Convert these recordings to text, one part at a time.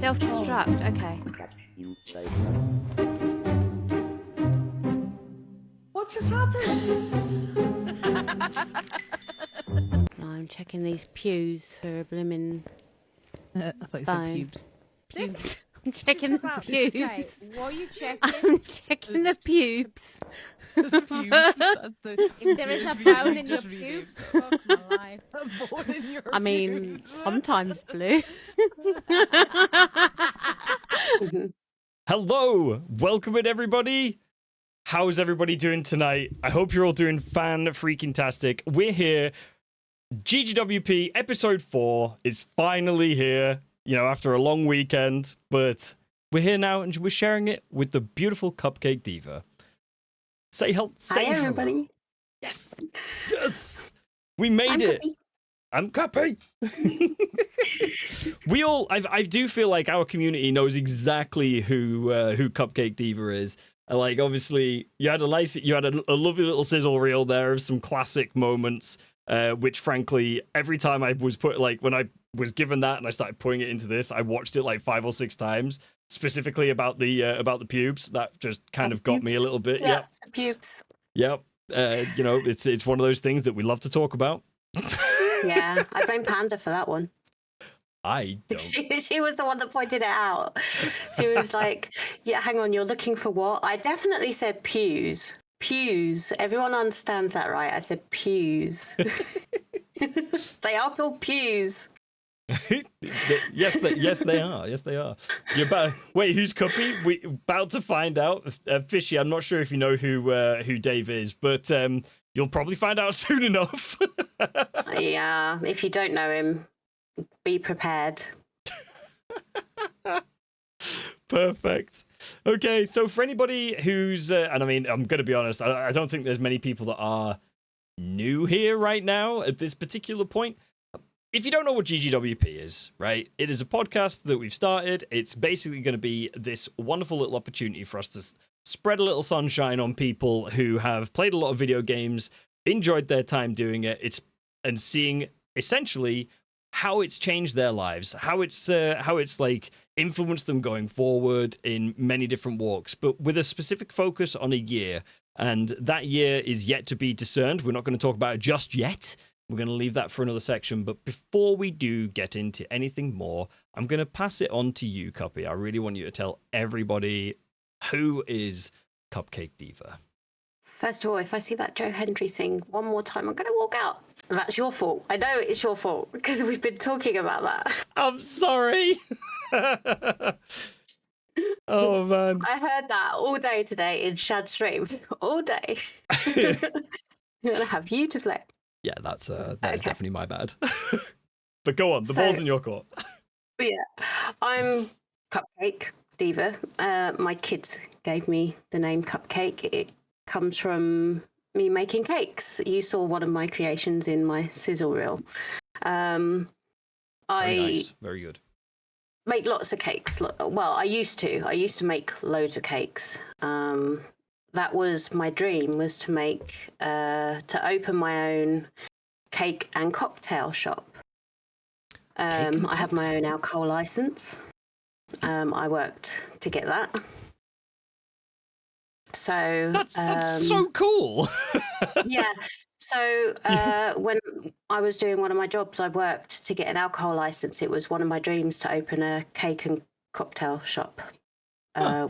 Self-destruct, okay. What just happened? No, I'm checking these pews for a blimmin' I thought you said phone. pubes. Pubes. I'm checking the pubes. What are you checking? I'm checking the pubes. The pubes. That's the, If there is a you bone in your just rename pubes, fuck my life. it. A bone in your I mean, pubes. sometimes blue. Hello, welcome in everybody. How's everybody doing tonight? I hope you're all doing fan-freaking-tastic. We're here. GGWP episode 4 is finally here, you know, after a long weekend, but we're here now and we're sharing it with the beautiful CupcakeDiva. Say hello. Hi, everybody. Yes. Yes. We made it. Cuppy. I'm Cuppy. I do feel like our community knows exactly who CupcakeDiva is. Like, obviously, you had a lovely little sizzle reel there of some classic moments, which, frankly, every time I was when I was given that and I started putting it into this, I watched it like 5 or 6 times, specifically about the pubes. That just kind of got me a little bit. Yeah, Yep. the pubes. Yep. You know, it's one of those things that we love to talk about. Yeah, I blame Panda for that one. I don't. She was the one that pointed it out. She was like, yeah, hang on, you're looking for what? I definitely said pews. Pews. Everyone understands that, right? I said pews. They are called pews. Yes, they are. Yes, they are. You're about. Wait, who's Cuppy? We about to find out. Fishy, I'm not sure if you know who Dave is, but you'll probably find out soon enough. Yeah, if you don't know him, be prepared. Perfect. Okay, so for anybody who's, and I mean, I'm going to be honest, I don't think there's many people that are new here right now at this particular point. If you don't know what GGWP is, right, it is a podcast that we've started. It's basically going to be this wonderful little opportunity for us to spread a little sunshine on people who have played a lot of video games, enjoyed their time doing it, and seeing essentially how it's changed their lives, how it's like influenced them going forward in many different walks, but with a specific focus on a year. And that year is yet to be discerned. We're not going to talk about it just yet. We're going to leave that for another section. But before we do get into anything more, I'm going to pass it on to you, Cuppy. I really want you to tell everybody who is CupcakeDiva. First of all, if I see that Joe Hendry thing one more time, I'm going to walk out. That's your fault. I know it's your fault because we've been talking about that. I'm sorry. Oh, man. I heard that all day today in Shad stream. All day. I'm going to have you to blame. Yeah, that's definitely my bad. But go on, the ball's in your court. Yeah, I'm CupcakeDiva. My kids gave me the name Cupcake. It comes from me making cakes. You saw one of my creations in my sizzle reel. Very nice. Very good. Make lots of cakes. Well, I used to make loads of cakes. That was my dream, was to make to open my own cake and cocktail shop. I have my own alcohol license. I worked to get that. So that's so cool. Yeah. So when I was doing one of my jobs, I worked to get an alcohol license. It was one of my dreams to open a cake and cocktail shop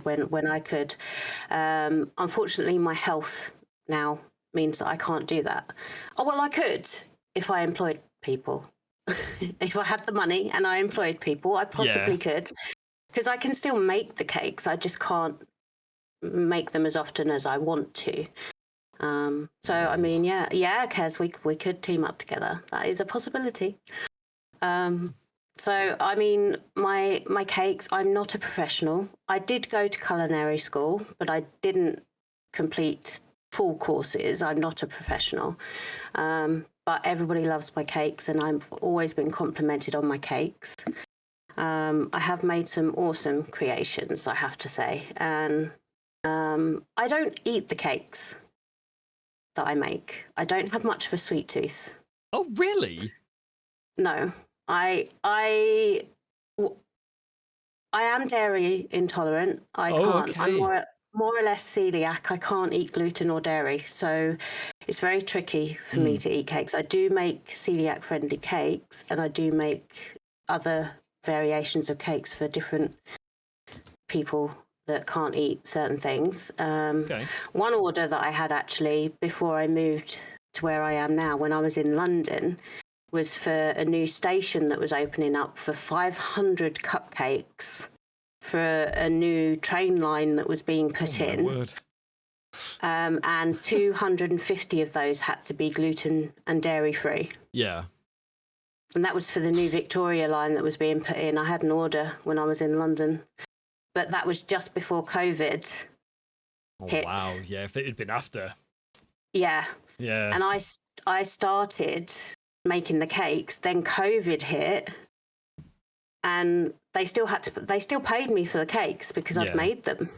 when I could. Unfortunately, my health now means that I can't do that. Oh, well, I could if I employed people. If I had the money and I employed people, I possibly could. Because I can still make the cakes. I just can't make them as often as I want to. So I mean, yeah, Kez, we could team up together. That is a possibility. So I mean, my cakes, I'm not a professional. I did go to culinary school, but I didn't complete full courses. I'm not a professional. But everybody loves my cakes, and I've always been complimented on my cakes. I have made some awesome creations, I have to say, and I don't eat the cakes that I make. I don't have much of a sweet tooth. Oh, really? No, I am dairy intolerant. I Oh, can't. okay. I'm more or less celiac. I can't eat gluten or dairy, so it's very tricky for me to eat cakes. I do make celiac friendly cakes, and I do make other variations of cakes for different people that can't eat certain things. Okay. One order that I had actually before I moved to where I am now, when I was in London, was for a new station that was opening up for 500 cupcakes for a new train line that was being put Oh, my in. word. And 250 of those had to be gluten and dairy free. Yeah. And that was for the new Victoria line that was being put in. I had an order when I was in London, but that was just before COVID Oh, hit. wow. Yeah, if it had been after. Yeah. Yeah. And I started making the cakes, then COVID hit, and they still paid me for the cakes because I'd Yeah. made them.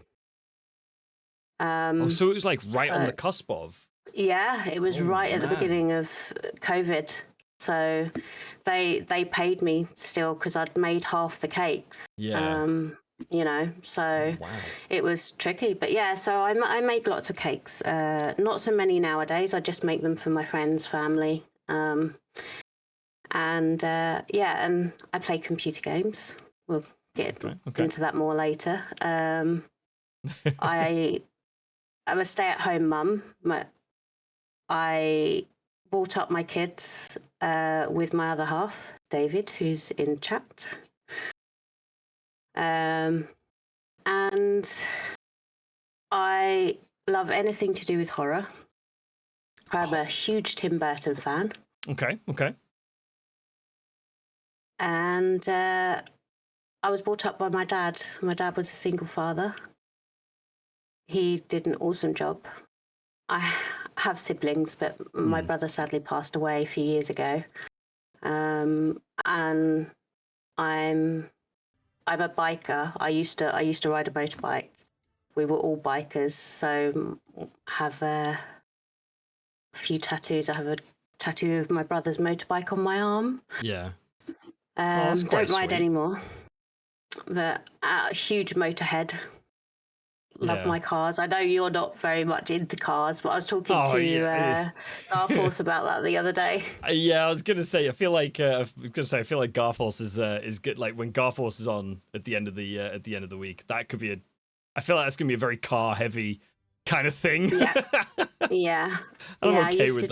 Oh, so it was like right on so- the cusp of. Yeah, it was Oh, right at the man. beginning of COVID. So they paid me still because I'd made half the cakes. Yeah. You know, so Wow. it was tricky. But yeah, so I make lots of cakes. Not so many nowadays. I just make them for my friends, family. And yeah, and I play computer games. We'll get Okay. into that more later. I'm a stay-at-home mum. I brought up my kids with my other half, David, who's in chat. And I love anything to do with horror. I'm a huge Tim Burton fan. Okay. Okay. And I was brought up by my dad. My dad was a single father. He did an awesome job. I have siblings, but my brother sadly passed away a few years ago. And I'm a biker. I used to ride a motorbike. We were all bikers, so have a few tattoos. I have a tattoo of my brother's motorbike on my arm. Yeah. That's quite Don't ride sweet. anymore, but huge motorhead. Love Yeah. my cars. I know you're not very much into cars, but I was talking Oh, to yeah. Garforce about that the other day. Yeah, I was gonna say. I feel like Garforce is good. Like when Garforce is on at the end of the week, that could be I feel like that's gonna be a very car heavy kind of thing. Yeah, yeah. I'm yeah, okay with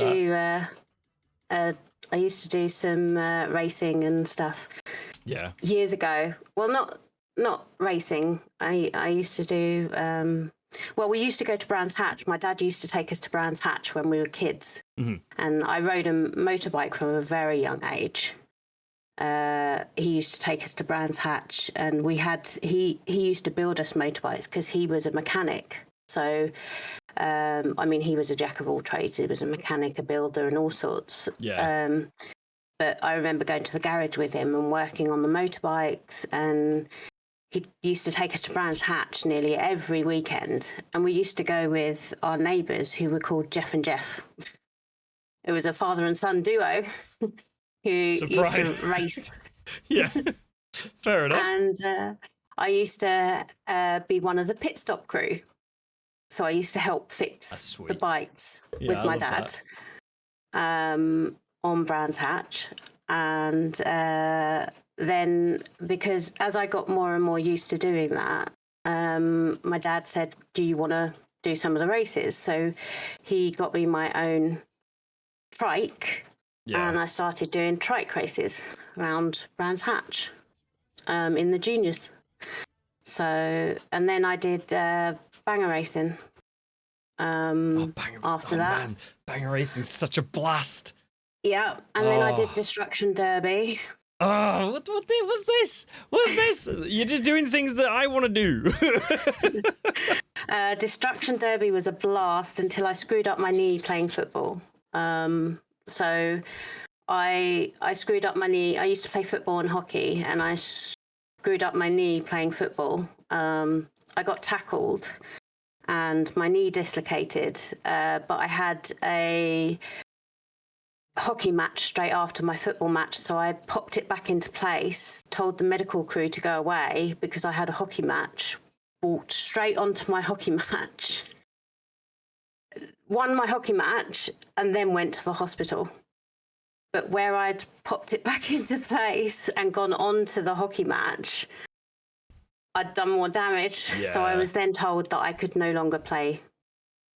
that. I used to do some racing and stuff Yeah. years ago. Well, not racing. I used to do. Well, we used to go to Brands Hatch. My dad used to take us to Brands Hatch when we were kids, and I rode a motorbike from a very young age. He used to take us to Brands Hatch, and he used to build us motorbikes because he was a mechanic. So, I mean, he was a jack of all trades. He was a mechanic, a builder, and all sorts. Yeah. But I remember going to the garage with him and working on the motorbikes, and he used to take us to Brands Hatch nearly every weekend. And we used to go with our neighbours who were called Jeff and Jeff. It was a father and son duo who used to race. Yeah. Fair enough. And I used to be one of the pit stop crew. So I used to help fix the bikes with my dad on Brands Hatch. And then, because as I got more and more used to doing that, my dad said, do you want to do some of the races? So he got me my own trike, and I started doing trike races around Brands Hatch in the juniors. So, and then I did banger racing after that. Man, banger racing's such a blast. Yeah, and then I did Destruction Derby. Oh, what was this? What's this? You're just doing things that I want to do. Destruction Derby was a blast until I screwed up my knee playing football. So I screwed up my knee. I used to play football and hockey, and I screwed up my knee playing football. I got tackled, and my knee dislocated. But I had hockey match straight after my football match. So I popped it back into place, told the medical crew to go away because I had a hockey match, walked straight onto my hockey match, won my hockey match, and then went to the hospital. But where I'd popped it back into place and gone on to the hockey match, I'd done more damage. Yeah. So I was then told that I could no longer play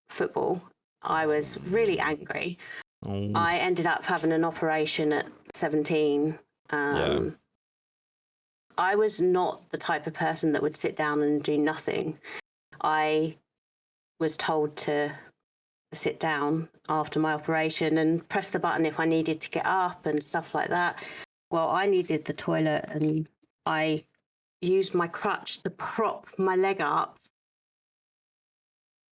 football. I was really angry. Oh. I ended up having an operation at 17. I was not the type of person that would sit down and do nothing. I was told to sit down after my operation and press the button if I needed to get up and stuff like that. Well, I needed the toilet and I used my crutch to prop my leg up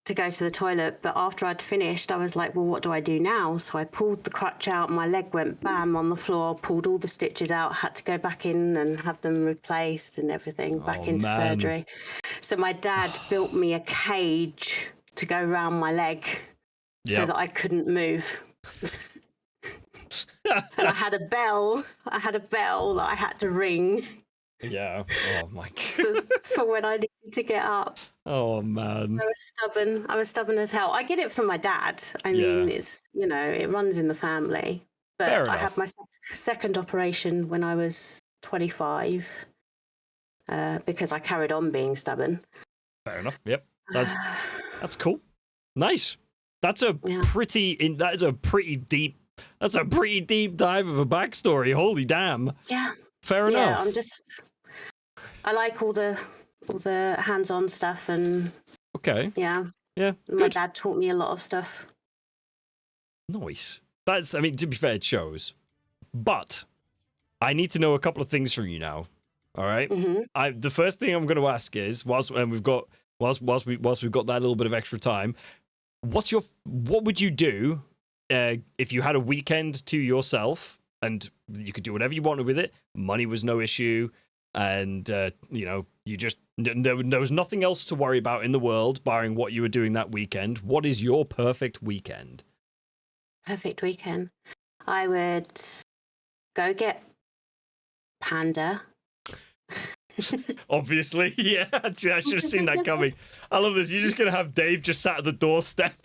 to go to the toilet. But after I'd finished, I was like, well, what do I do now? So I pulled the crutch out, my leg went bam on the floor, pulled all the stitches out, had to go back in and have them replaced and everything, back into surgery. So my dad built me a cage to go round my leg so that I couldn't move. And I had a bell that I had to ring. Yeah. Oh my god. For when I needed to get up. Oh man. I was stubborn as hell. I get it from my dad. I mean, it's, it runs in the family. But Fair I enough. had my second operation when I was 25 because I carried on being stubborn. Fair enough. Yep. That's cool. Nice. That's a pretty deep dive of a backstory. Holy damn. Yeah. Fair enough. Yeah, I like all the hands-on stuff and yeah. My dad taught me a lot of stuff. Nice. To be fair, it shows. But I need to know a couple of things from you now. All right. Mm-hmm. The first thing I'm going to ask is, whilst we've got that little bit of extra time, what would you do if you had a weekend to yourself and you could do whatever you wanted with it? Money was no issue, and you just there was nothing else to worry about in the world, barring what you were doing that weekend. What is your perfect weekend? Perfect weekend. I would go get Panda. Obviously, yeah. Actually, I should have seen that coming. I love this. You're just gonna have Dave just sat at the doorstep.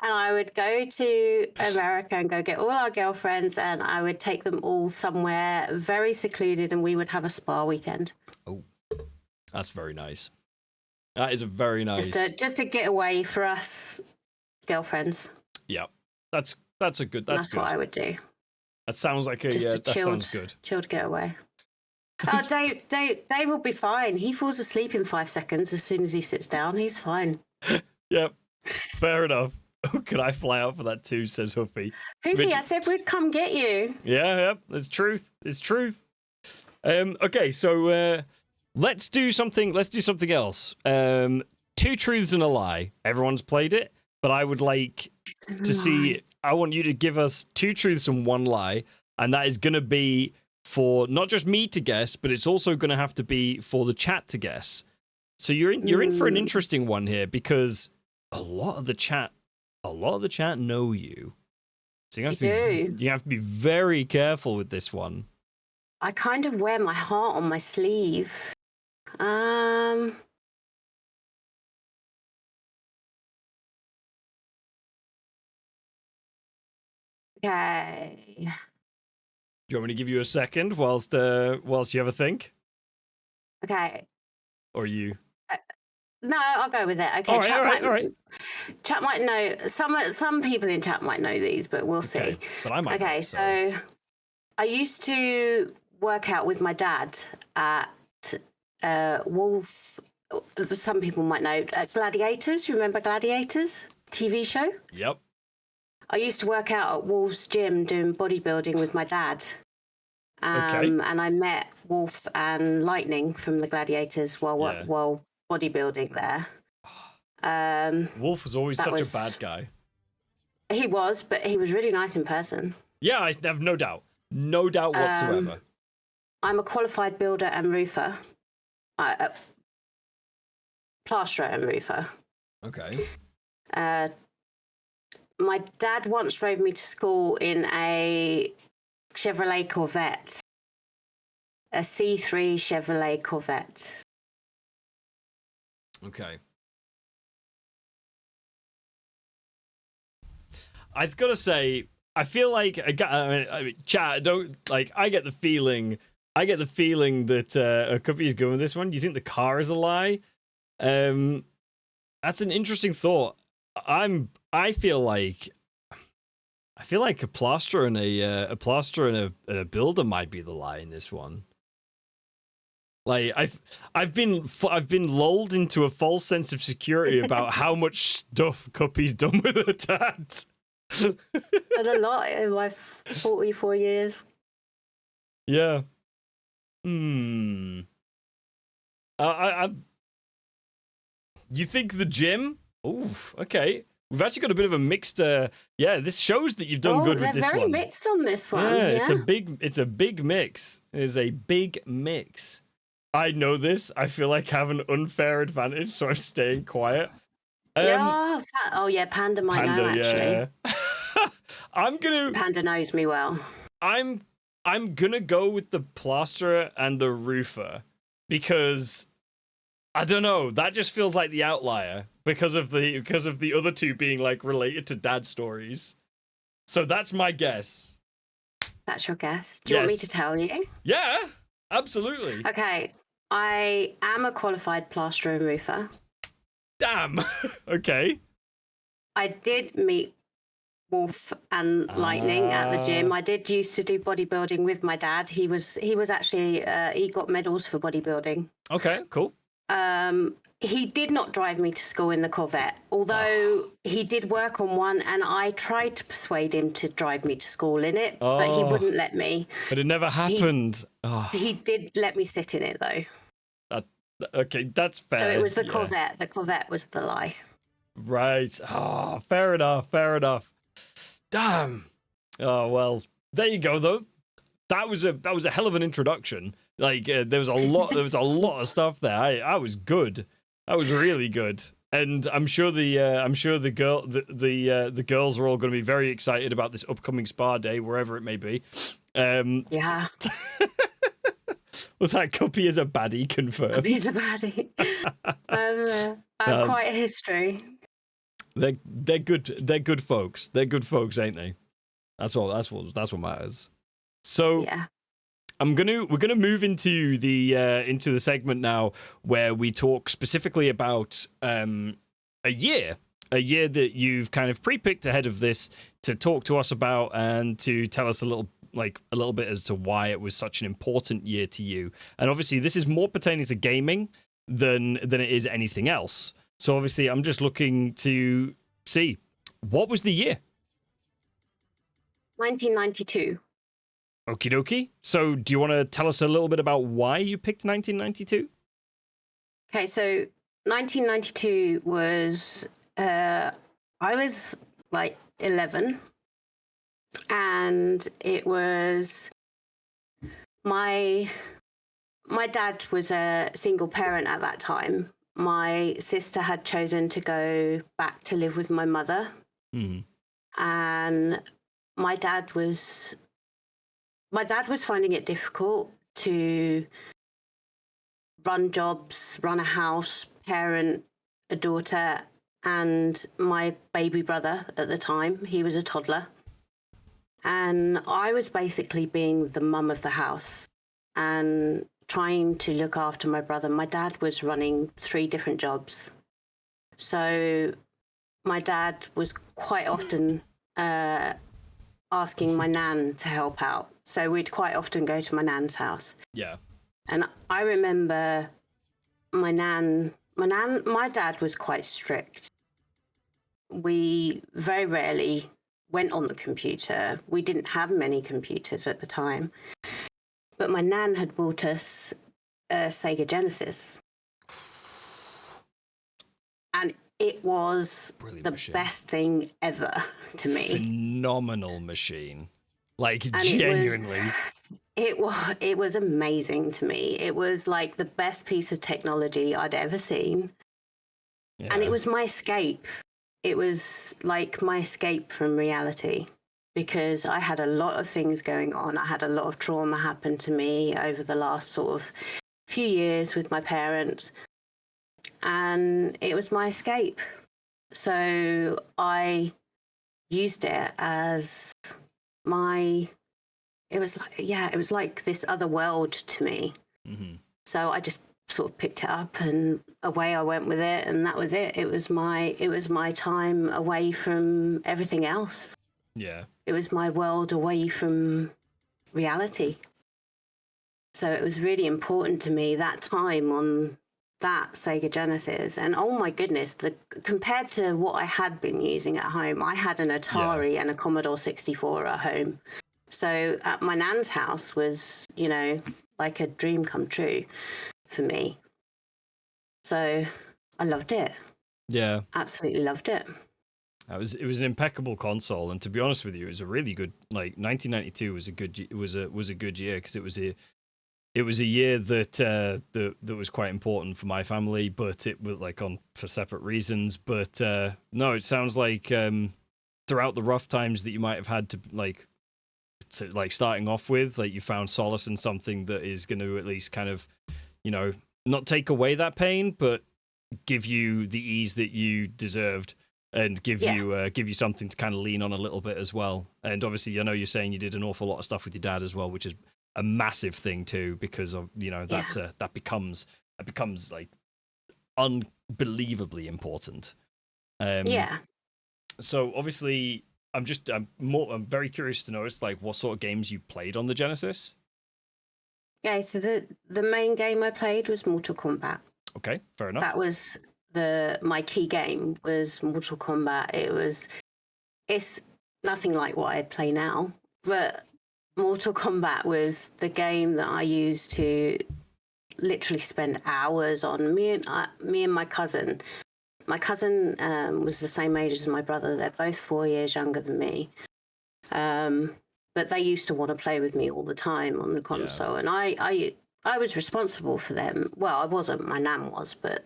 And I would go to America and go get all our girlfriends, and I would take them all somewhere very secluded, and we would have a spa weekend. Oh, that's very nice. That is a very nice. Just a getaway for us girlfriends. Yeah, that's a good. That's good. what I would do. That sounds like a Just that sounds good. Chilled getaway. Oh, Dave will be fine. He falls asleep in 5 seconds as soon as he sits down. He's fine. Yep, fair enough. Could I fly out for that too? Says Huffy. Hoofy, I said we'd come get you. Yeah, it's truth. It's truth. Okay, so let's do something else. 2 truths and a lie. Everyone's played it, but I would like to see. I want you to give us 2 truths and 1 lie, and that is going to be for not just me to guess, but it's also going to have to be for the chat to guess. So you're in for an interesting one here, because a lot of the chat know you. So you have to be very careful with this one. I kind of wear my heart on my sleeve. Okay. Do you want me to give you a second whilst you have a think? Okay. Or you? No, I'll go with it. Okay. All right. Chat might know. Some people in chat might know these, but we'll see. Okay, but I might. Okay, so I used to work out with my dad at Wolf. Some people might know Gladiators. You remember Gladiators TV show? Yep. I used to work out at Wolf's gym doing bodybuilding with my dad. And I met Wolf and Lightning from the Gladiators while bodybuilding there. Wolf was always such a bad guy. He was, but he was really nice in person. Yeah, I have no doubt. No doubt whatsoever. I'm a qualified builder and roofer. Plasterer and roofer. Okay. my dad once drove me to school in a Chevrolet Corvette, a C3 Chevrolet Corvette. Okay. I've got to say, I feel like I mean, chat. Don't like. I get the feeling that Cuppy is going with this one. Do you think the car is a lie? That's an interesting thought. I feel like a plaster and a builder might be the lie in this one. Like I've been lulled into a false sense of security about how much stuff Cuppy's done with her dad. And a lot in my 44 years. Yeah. You think the gym? Oof. Okay. We've actually got a bit of a mixed. Yeah, this shows that you've done good with this one. They're very mixed on this one. Yeah, Yeah, it's a big mix. It is a big mix. I know this. I feel like I have an unfair advantage, so I'm staying quiet. Yeah. Oh yeah, Panda might know actually. Yeah. Panda knows me well. I'm gonna go with the plasterer and the roofer because I don't know. That just feels like the outlier because of the other two being like related to dad stories. So that's my guess. That's your guess. Do you want me to tell you? Yeah, absolutely. Okay, I am a qualified plasterer and roofer. Damn. Okay. I did meet Wolf and Lightning at the gym. I did used to do bodybuilding with my dad. He was actually he got medals for bodybuilding. Okay, cool. He did not drive me to school in the Corvette, although he did work on one, and I tried to persuade him to drive me to school in it, but he wouldn't let me. But it never happened. He did let me sit in it though. Okay, that's fair. So it was the Corvette. The Corvette was the lie. Right. Oh, fair enough. Fair enough. Damn. Oh well. There you go though. That was a hell of an introduction. Like there was a lot of stuff there. I was good. I was really good. And I'm sure the girls are all going to be very excited about this upcoming spa day, wherever it may be. Yeah. Was that Cuppy as a baddie confirmed? He's a baddie. I have quite a history. They're good. They're good folks. They're good folks, ain't they? That's what matters. So yeah. We're gonna move into the segment now where we talk specifically about a year that you've kind of pre-picked ahead of this to talk to us about and to tell us a little bit as to why it was such an important year to you. And obviously this is more pertaining to gaming than it is anything else. So obviously I'm just looking to see what was the year. 1992. Okie dokie. So do you want to tell us a little bit about why you picked 1992? Okay, so 1992 was I was like 11, and it was my dad was a single parent at that time. My sister had chosen to go back to live with my mother, and my dad was finding it difficult to run jobs, run a house, parent a daughter, and my baby brother at the time. He was a toddler. And I was basically being the mum of the house and trying to look after my brother. My dad was running 3 different jobs. So my dad was quite often asking my nan to help out. So we'd quite often go to my nan's house. Yeah. And I remember my dad was quite strict. We very rarely went on the computer. We didn't have many computers at the time. But my nan had bought us a Sega Genesis. And it was the best thing ever to me. Phenomenal machine. Like, and genuinely. It was amazing to me. It was like the best piece of technology I'd ever seen. Yeah. And it was my escape. it was like my escape from reality, because I had a lot of things going on. I had a lot of trauma happen to me over the last sort of few years with my parents, and it was my escape. So I used it as it was like this other world to me. Mm-hmm. So I just sort of picked it up and away I went with it, and that was it. It was my time away from everything else. Yeah. It was my world away from reality. So it was really important to me, that time on that Sega Genesis. And oh my goodness, compared to what I had been using at home, I had an Atari and a Commodore 64 at home. So at my nan's house was, like a dream come true for me. So I loved it. Yeah. Absolutely loved it. It was an impeccable console, and to be honest with you, it was a really good, like, 1992 was a good year, because it was a year that was quite important for my family, but it was like for separate reasons. But no, it sounds like throughout the rough times that you might have had to starting off with, like, you found solace in something that is going to at least kind of, not take away that pain, but give you the ease that you deserved, and give you something to kind of lean on a little bit as well. And obviously, I know you're saying you did an awful lot of stuff with your dad as well, which is a massive thing too, because of that becomes like unbelievably important. So obviously, I'm very curious to know, like, what sort of games you played on the Genesis. Yeah, so the main game I played was Mortal Kombat. Okay, fair enough. That was my key game, was Mortal Kombat. It's nothing like what I play now, but Mortal Kombat was the game that I used to literally spend hours on. Me and my cousin. My cousin was the same age as my brother. They're both 4 years younger than me. But they used to want to play with me all the time on the console, and I was responsible for them. Well, I wasn't. My nan was, but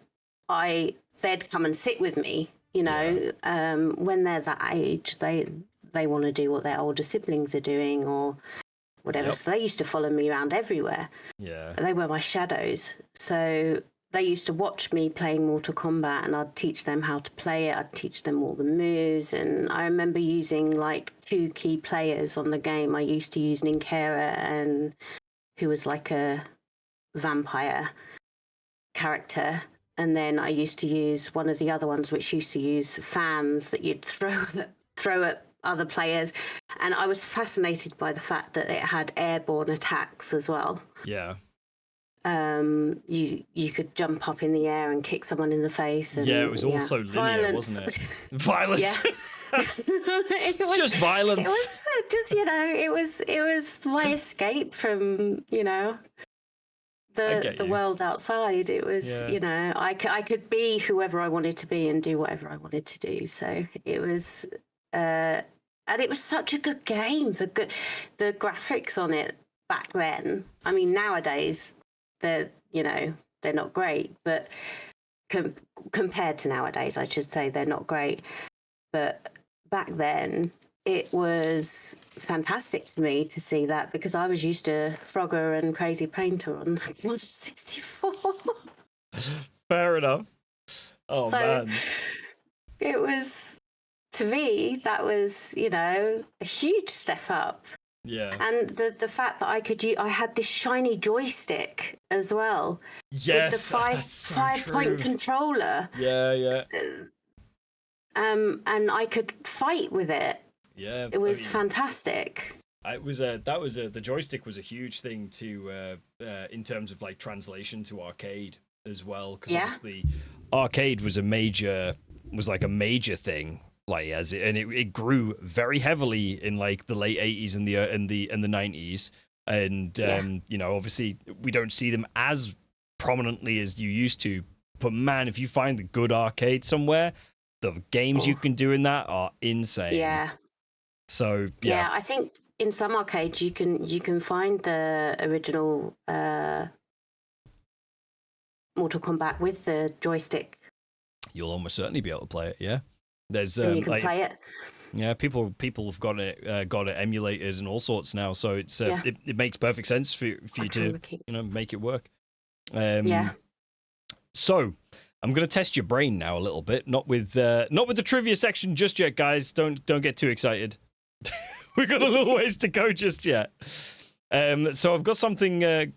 they'd come and sit with me. When they're that age, they want to do what their older siblings are doing or whatever. Yep. So they used to follow me around everywhere. Yeah. They were my shadows. So they used to watch me playing Mortal Kombat, and I'd teach them how to play it. I'd teach them all the moves. And I remember using like 2 key players on the game. I used to use Ninkera, and who was like a vampire character. And then I used to use one of the other ones, which used to use fans that you'd throw at other players. And I was fascinated by the fact that it had airborne attacks as well. Yeah. You could jump up in the air and kick someone in the face. And, it was also linear, violence. wasn't it? Violence. Yeah. It's just violence. It was just, it was my escape from, the world outside. It was, I could be whoever I wanted to be and do whatever I wanted to do. So it was, and it was such a good game. The graphics on it back then. I mean, nowadays they're not great, but compared to nowadays, I should say, they're not great. But back then, it was fantastic to me to see that, because I was used to Frogger and Crazy Painter on the 64. Fair enough. Oh, man. It was, to me, that was, a huge step up. Yeah. And the fact that I had this shiny joystick as well. Yes. With the five-point controller. Yeah. And I could fight with it. Yeah. It was fantastic. It was the joystick was a huge thing to in terms of like translation to arcade as well, because obviously arcade was a major thing, like, and it grew very heavily in like the late 80s and the 90s, and obviously we don't see them as prominently as you used to, but man, if you find a good arcade somewhere, the games you can do in that are insane. Yeah. So I think in some arcades you can find the original Mortal Kombat with the joystick. You'll almost certainly be able to play it. Yeah. There's and you can like, play it. yeah, people have got it emulators and all sorts now, so it's it makes perfect sense for you to make it work. Yeah. So I'm gonna test your brain now a little bit, not with the trivia section just yet, guys. Don't get too excited. We've got a little ways to go just yet. So I've got something. I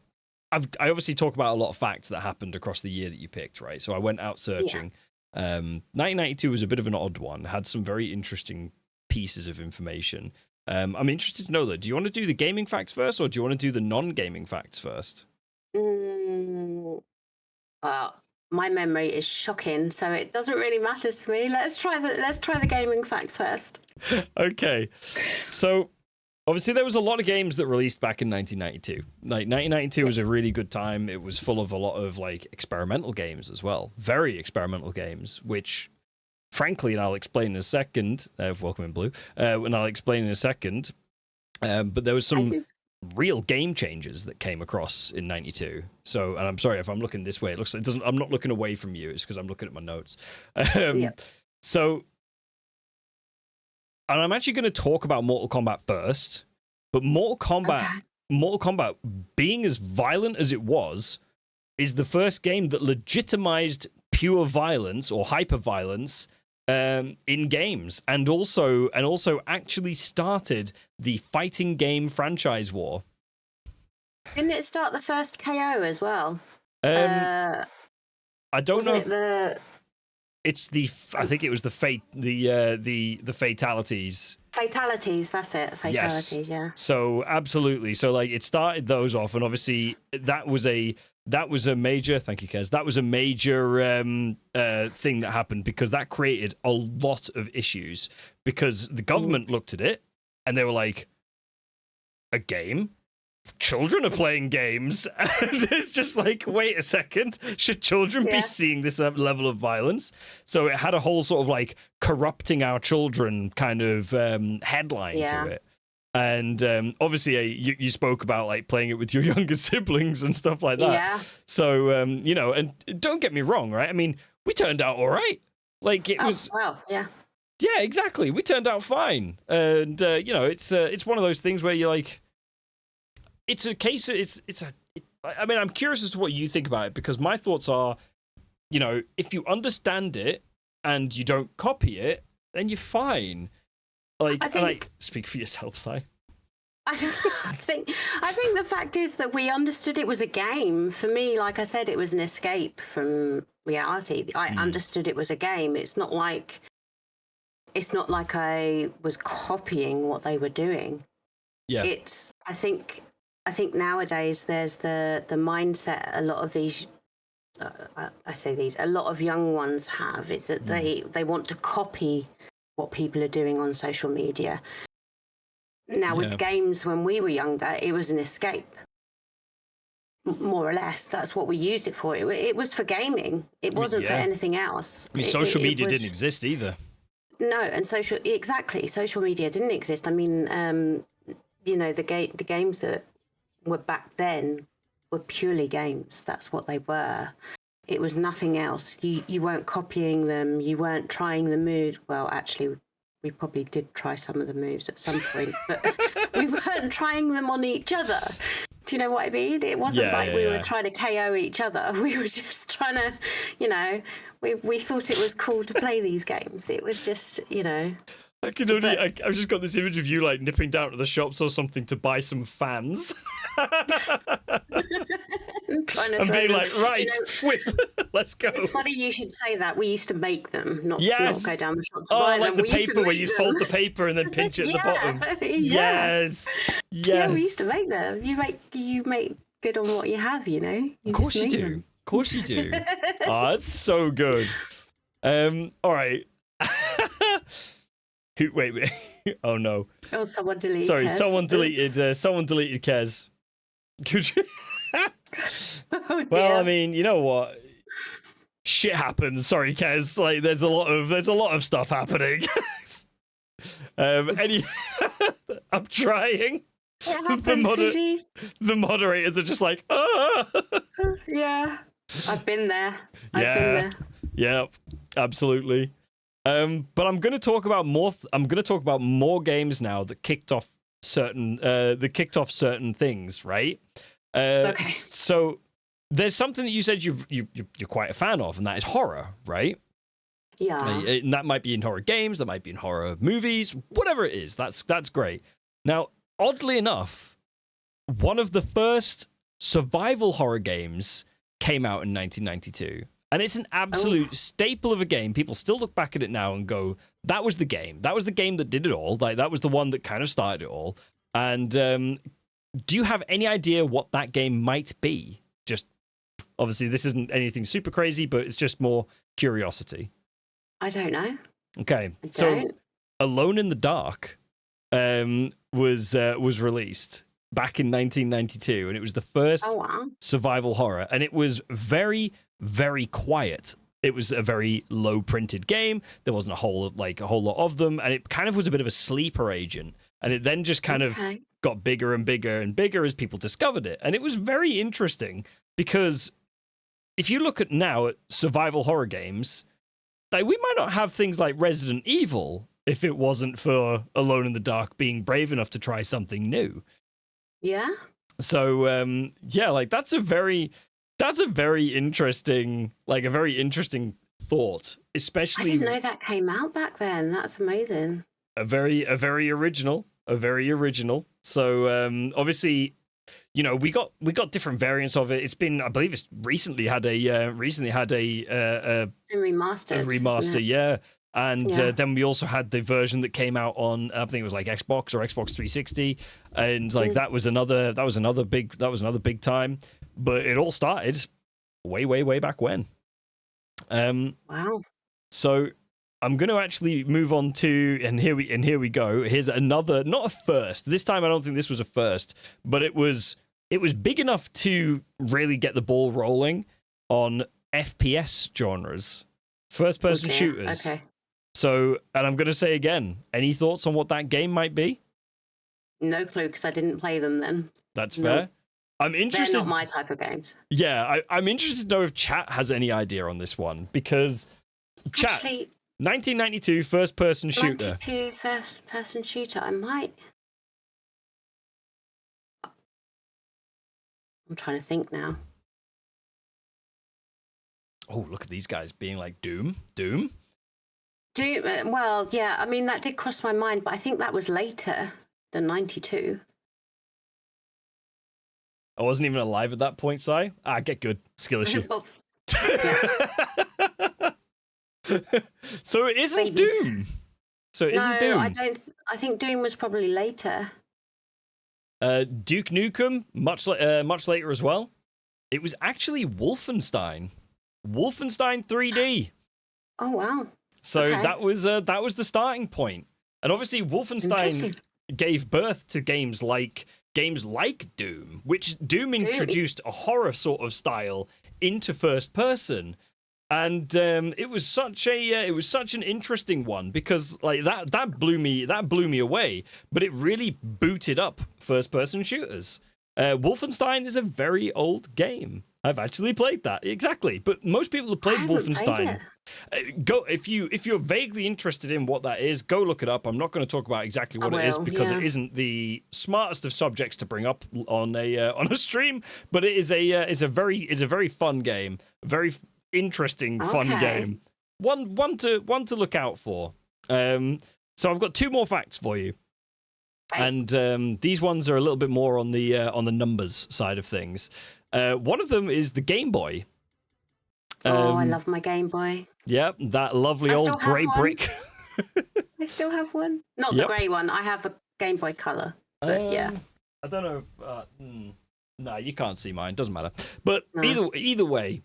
obviously talk about a lot of facts that happened across the year that you picked, right? So I went out searching. 1992 was a bit of an odd one. Had some very interesting pieces of information. I'm interested to know that. Do you want to do the gaming facts first, or do you want to do the non-gaming facts first? Well, my memory is shocking, so it doesn't really matter to me. Let's try the gaming facts first. Okay, so obviously there was a lot of games that released back in 1992. Like 1992 was a really good time. It was full of a lot of like experimental games as well, very experimental games, which frankly, and I'll explain in a second. Welcome in Blue. And I'll explain in a second. But there was some real game changers that came across in 92. So, and I'm sorry if I'm looking this way. It looks like it doesn't. I'm not looking away from you. It's because I'm looking at my notes. So, and I'm actually going to talk about Mortal Kombat first. But Mortal Kombat, being as violent as it was, is the first game that legitimized pure violence or hyper violence in games, and also actually started the fighting game franchise war. Didn't it start the first KO as well? I don't know. It's the. I think it was the fatalities. Fatalities, that's it. Fatalities, yeah. So absolutely. So like it started those off, and obviously that was a major. Thank you, Kez. That was a major thing that happened because that created a lot of issues. Because the government looked at it and they were like, a game. Children are playing games, and it's just like, wait a second, should children be seeing this level of violence? So it had a whole sort of like corrupting our children kind of headline to it. And obviously you spoke about like playing it with your younger siblings and stuff like that. So and don't get me wrong, right? I mean, we turned out all right. Like it was yeah, exactly, we turned out fine. And it's one of those things where you're like, it's a case. I mean, I'm curious as to what you think about it, because my thoughts are, if you understand it and you don't copy it, then you're fine. Like, speak for yourself, Si. I think the fact is that we understood it was a game. For me, like I said, it was an escape from reality. I understood it was a game. It's not like I was copying what they were doing. Yeah. I think nowadays there's the mindset a lot of these, a lot of young ones have, is that they want to copy what people are doing on social media. Now with games, when we were younger, it was an escape. More or less, that's what we used it for. It was for gaming. It wasn't for anything else. I mean, social media didn't exist either. No, and social media didn't exist. I mean, the games that were back then were purely games. That's what they were. It was nothing else. You weren't copying them. You weren't trying the moves. Well, actually, we probably did try some of the moves at some point, but we weren't trying them on each other. Do you know what I mean? It wasn't we were trying to KO each other. We were just trying to, we thought it was cool to play these games. It was just, I've just got this image of you like nipping down to the shops or something to buy some fans. And being like, right, whip, let's go. It's funny you should say that. We used to make them, not go down the shop to buy like them. The paper where you fold the paper and then pinch it at the bottom. Yes. Yeah, we used to make them. You make good on what you have, Of course you do. Of course you do. That's so good. All right. Wait. Oh no. Oh, someone deleted. Sorry, Kez. someone deleted Kez. Could you? Oh, well, I mean, you know what? Shit happens. Sorry, Kez. Like, there's a lot of stuff happening. I'm trying. It happens, the moderators are just like, ah. Yeah, I've been there. I've been there. Yeah, absolutely. But I'm going to talk about more. I'm going to talk about more games now that kicked off certain things, right? Okay. So there's something that you said you're quite a fan of, and that is horror, right? Yeah. And that might be in horror games, that might be in horror movies, whatever it is. That's great. Now, oddly enough, one of the first survival horror games came out in 1992. And it's an absolute staple of a game. People still look back at it now and go, that was the game. That was the game that did it all. Like, that was the one that kind of started it all. And do you have any idea what that game might be? Just, obviously, this isn't anything super crazy, but it's just more curiosity. I don't know. Okay, I so don't. Alone in the Dark was released back in 1992, and it was the first Oh, wow. survival horror, and it was very, very quiet. It was a very low printed game. There wasn't a whole lot of them, and it kind of was a bit of a sleeper agent. And it then just kind of got bigger and bigger and bigger as people discovered it. And it was very interesting because if you look at now at survival horror games, like, we might not have things like Resident Evil if it wasn't for Alone in the Dark being brave enough to try something new. Yeah. So yeah, like that's a very interesting, like a very interesting thought, especially. I didn't know that came out back then. That's amazing. A very original. So obviously, you know, we got different variants of it. It's been, I believe, it's recently had a Remastered. Yeah. And then we also had the version that came out on, I think it was like Xbox or Xbox 360, and like that was another big time. But it all started way back when. Wow. So I'm going to actually move on to, and here we go. Here's another, not a first. This time I don't think this was a first, but it was big enough to really get the ball rolling on FPS genres, first-person shooters. Okay. So, and I'm going to say again, any thoughts on what that game might be? No clue, because I didn't play them then. That's No. fair. I'm interested. They're not my type of games. Yeah, I'm interested to know if chat has any idea on this one, because chat, Actually, 1992 first-person shooter. 92 first-person shooter. I might. I'm trying to think now. Oh, look at these guys being like Doom. Well, yeah. I mean, that did cross my mind, but I think that was later than 92. I wasn't even alive at that point, Si. Get good. Skill issue. Well, So it isn't Babies. Doom. So it isn't no, Doom. I don't. I think Doom was probably later. Duke Nukem, much later as well. It was actually Wolfenstein 3D. Oh wow. So Okay. that was the starting point. And obviously Wolfenstein Interesting. gave birth to games like Doom, which Doom introduced a horror sort of style into first person. And it was such an interesting one, because like that blew me away, but it really booted up first person shooters. Wolfenstein is a very old game. I've actually played that, exactly. But most people have played I haven't Wolfenstein. played Go if you're vaguely interested in what that is, go look it up. I'm not going to talk about exactly what it is, because it isn't the smartest of subjects to bring up on a stream. But it is a very fun game, very interesting fun game. One to look out for. So I've got two more facts for you. Right. And these ones are a little bit more on the numbers side of things. One of them is the Game Boy. I love my Game Boy. Yep, that lovely I old still have grey one. brick. I still have one. Not Yep. the grey one. I have a Game Boy Color. But yeah. I don't know if no, you can't see mine, doesn't matter. But No. either way,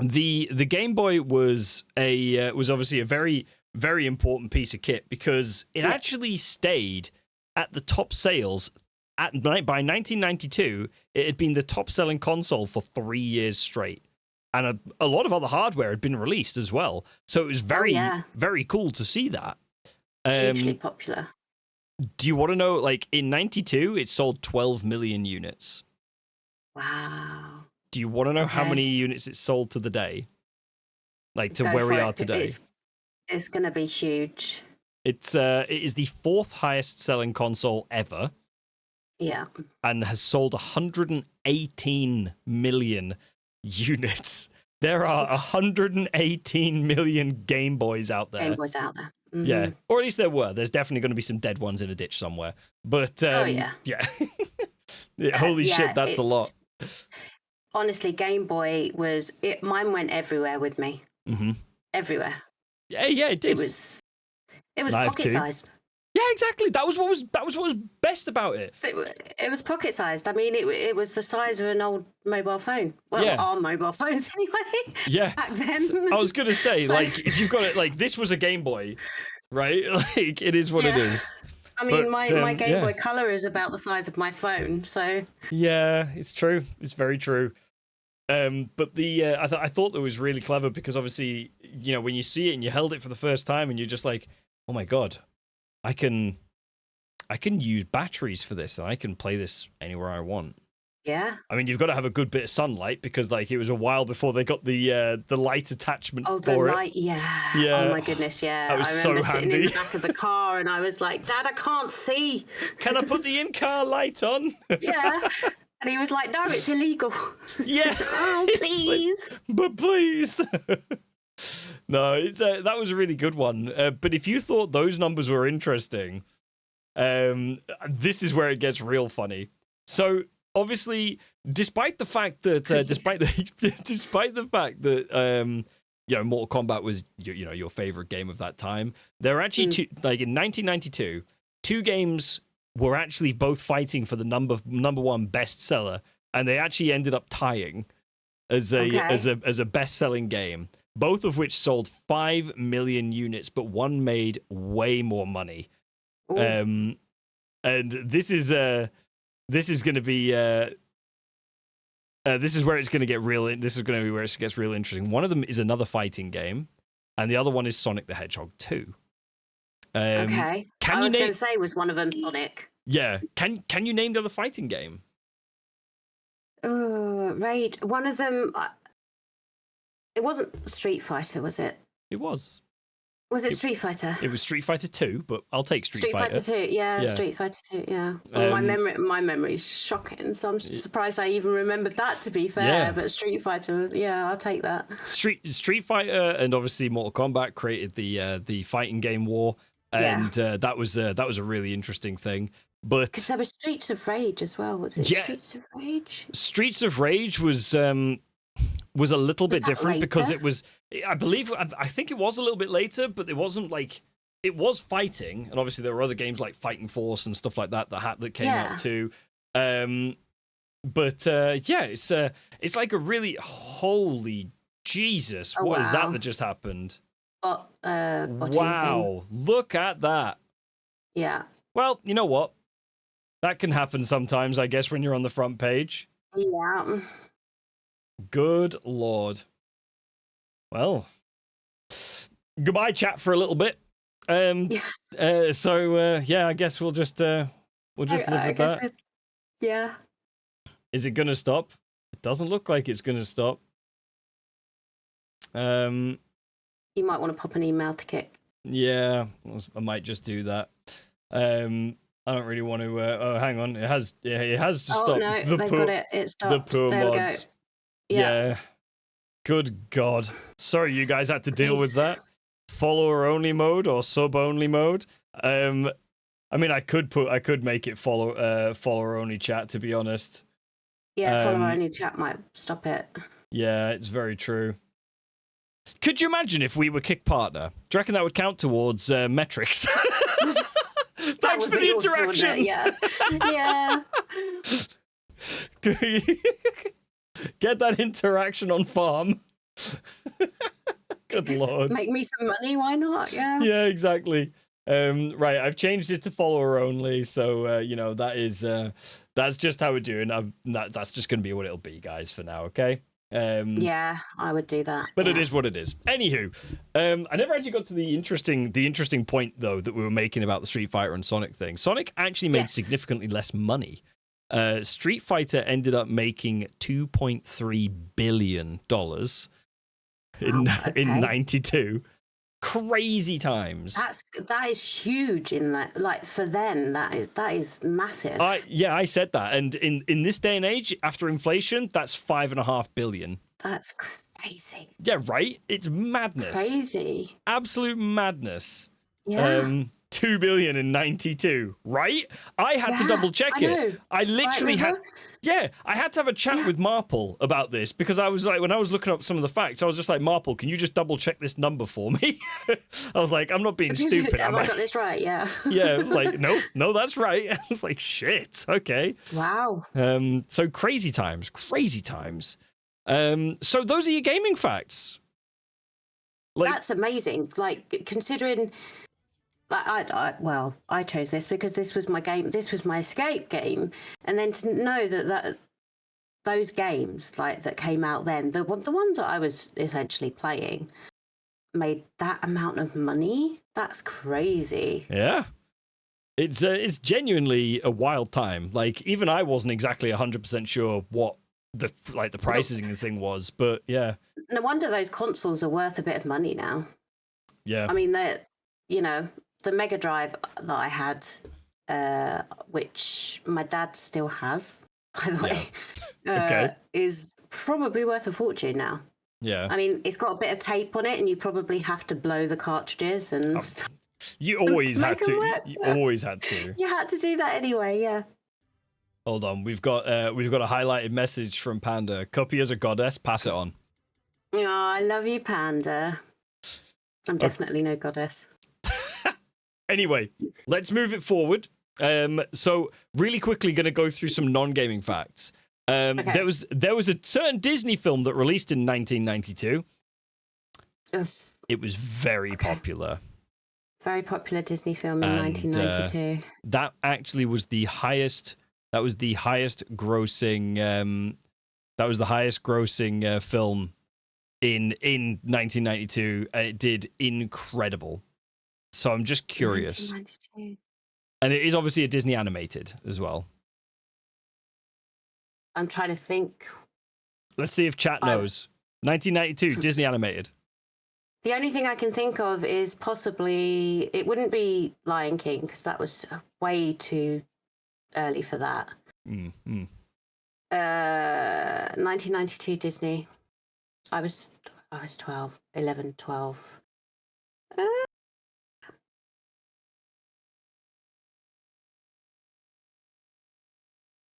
the Game Boy was obviously a very, very important piece of kit, because it actually stayed at the top sales by 1992. It had been the top selling console for 3 years straight, and a lot of other hardware had been released as well. So it was very very cool to see that. Hugely popular. Do you want to know, like, in 92 it sold 12 million units? Wow. Do you want to know how Okay. many units it sold to the day? Like, to Go where for we it. are today? It's going to be huge. It is the 4th highest selling console ever Yeah. and has sold 118 million units. There are 118 million Game Boys out there. Game Boys out there. Mhm. Yeah, or at least there were. There's definitely going to be some dead ones in a ditch somewhere. But yeah. Holy yeah, shit, that's a lot. Honestly, Game Boy was it. Mine went everywhere with me. Mm-hmm. Everywhere. Yeah, it did. It was Live pocket too. sized. Yeah, exactly. That was what was best about it. It was pocket sized. I mean, it was the size of an old mobile phone. Well, Yeah. our mobile phones anyway. Yeah. Back then. I was gonna say, So- like, if you've got it, like, this was a Game Boy, right? Like, it is what it Yeah. is. I mean, But, my Game yeah. Boy Color is about the size of my phone. So Yeah, it's true. It's very true. But the I thought that was really clever because obviously, you know, when you see it and you held it for the first time and you're just like, oh my god, I can use batteries for this and I can play this anywhere I want. yeah. I mean, you've got to have a good bit of sunlight because, like, it was a while before they got the light attachment Oh, the for light. Yeah. Yeah. Oh my goodness. Yeah. That was I so remember sitting in handy. the back of the car and I was like, Dad, I can't see. it. Can I put the in-car light on? Yeah. And he was like, no, it's illegal. Yeah. Oh, It's like, please. but please. No, it's that was a really good one. But if you thought those numbers were interesting, this is where it gets real funny. So obviously, despite the fact that despite the fact that you know, Mortal Kombat was your favorite game of that time, there are actually two, like in 1992, 2 games were actually both fighting for the number one bestseller, and they actually ended up tying as a best-selling game. Both of which sold 5 million units, but one made way more money. Ooh. And this is going to be this is where it's going to get real. This is going to be where it gets real interesting. One of them is another fighting game, and the other one is Sonic the Hedgehog 2. Okay. Can I you was going name? to say, was one of them Sonic? Yeah. Can you name the other fighting game? Raid. One of them. It wasn't Street Fighter, was it? It was. Was it Street Fighter? It was Street Fighter 2, but I'll take Street Fighter. 2, yeah, Yeah. Street Fighter 2, yeah. Well, my memory is shocking, so I'm surprised I even remembered that. To be fair, Yeah. but Street Fighter, yeah, I'll take that. Street Fighter and obviously Mortal Kombat created the fighting game war, and that was a really interesting thing. But Because there was Streets of Rage as well. Was it Yeah. Streets of Rage? Streets of Rage was a little bit that different because later? it was, I think it was a little bit later, but it wasn't like, it was fighting, and obviously there were other games like Fighting Force and stuff like that that came out too. But yeah, it's like a really, holy Jesus, Oh, what is wow. that just happened? Botting thing. Wow, look at that. Yeah. Well, you know what? That can happen sometimes, I guess, when you're on the front page. Yeah. Good Lord. Well, goodbye, chat, for a little bit. So yeah, I guess we'll just live with that. Yeah. Is it gonna stop? It doesn't look like it's gonna stop. You might want to pop an email to Kick. Yeah, I might just do that. I don't really want to. Oh, hang on, it has just Oh stopped. no, The they've poor- got it. It stopped. The poor there we go. mods. Yeah. Yeah. Good God. Sorry you guys had to deal with Jeez. that. Follower only mode or sub only mode. I mean, I could make it follower only chat, to be honest. Yeah, follower Um, only chat might stop it. Yeah, it's very true. Could you imagine if we were Kick partner? Do you reckon that would count towards metrics? That Thanks would for be the awesome, wouldn't it? interaction. Yeah. Get that interaction on farm. Good Lord. Make me some money, why not? Yeah. Yeah, exactly. Right, I've changed it to follower only, so you know, that's just how we're doing. That's just going to be what it'll be, guys, for now. Okay. Yeah, I would do that. But it yeah. is what it is. Anywho, I never actually got to the interesting point though that we were making about the Street Fighter and Sonic thing. Sonic actually made Yes. significantly less money. Street Fighter ended up making $2.3 billion in Wow, okay. '92, crazy times. That is huge in that, like, for them, that is massive. I said that, and in this day and age, after inflation, that's $5.5 billion. That's crazy. Yeah, right. It's madness. Crazy. Absolute madness. Yeah. 2 billion in 92, right? I had to double check it. I literally had. Yeah, I had to have a chat with Marple about this because I was like, when I was looking up some of the facts, I was just like, Marple, can you just double check this number for me? I was like, I'm not being stupid. Have I got this right? Yeah. Yeah, it was like, no, that's right. I was like, shit, okay. Wow. So crazy times. So those are your gaming facts. Like, that's amazing. Like, considering. I chose this because this was my game. This was my escape game, and then to know that those games like that came out then, the ones that I was essentially playing, made that amount of money. That's crazy. Yeah, it's genuinely a wild time. Like, even I wasn't exactly 100% sure what the pricing of the thing was, but yeah. No wonder those consoles are worth a bit of money now. Yeah, I mean the Mega Drive that I had, which my dad still has, by the way, Okay. is probably worth a fortune now. Yeah. I mean, it's got a bit of tape on it, and you probably have to blow the cartridges and stuff. You always had to. Work. You always had to. You had to do that anyway, yeah. Hold on, we've got a highlighted message from Panda. Cuppy is a goddess. Pass it on. Oh, I love you, Panda. I'm definitely no goddess. Anyway, let's move it forward. So really quickly, going to go through some non-gaming facts. Okay. There was a certain Disney film that released in 1992. Yes. It was very popular. Very popular Disney film in 1992. That actually was the highest. That was the highest grossing. That was the highest grossing film in 1992, and it did incredible. So I'm just curious. 1992. And it is obviously a Disney animated as well. I'm trying to think. Let's see if chat knows. 1992, Disney animated. The only thing I can think of is possibly, it wouldn't be Lion King, because that was way too early for that. 1992 Disney. I was 12, 11, 12.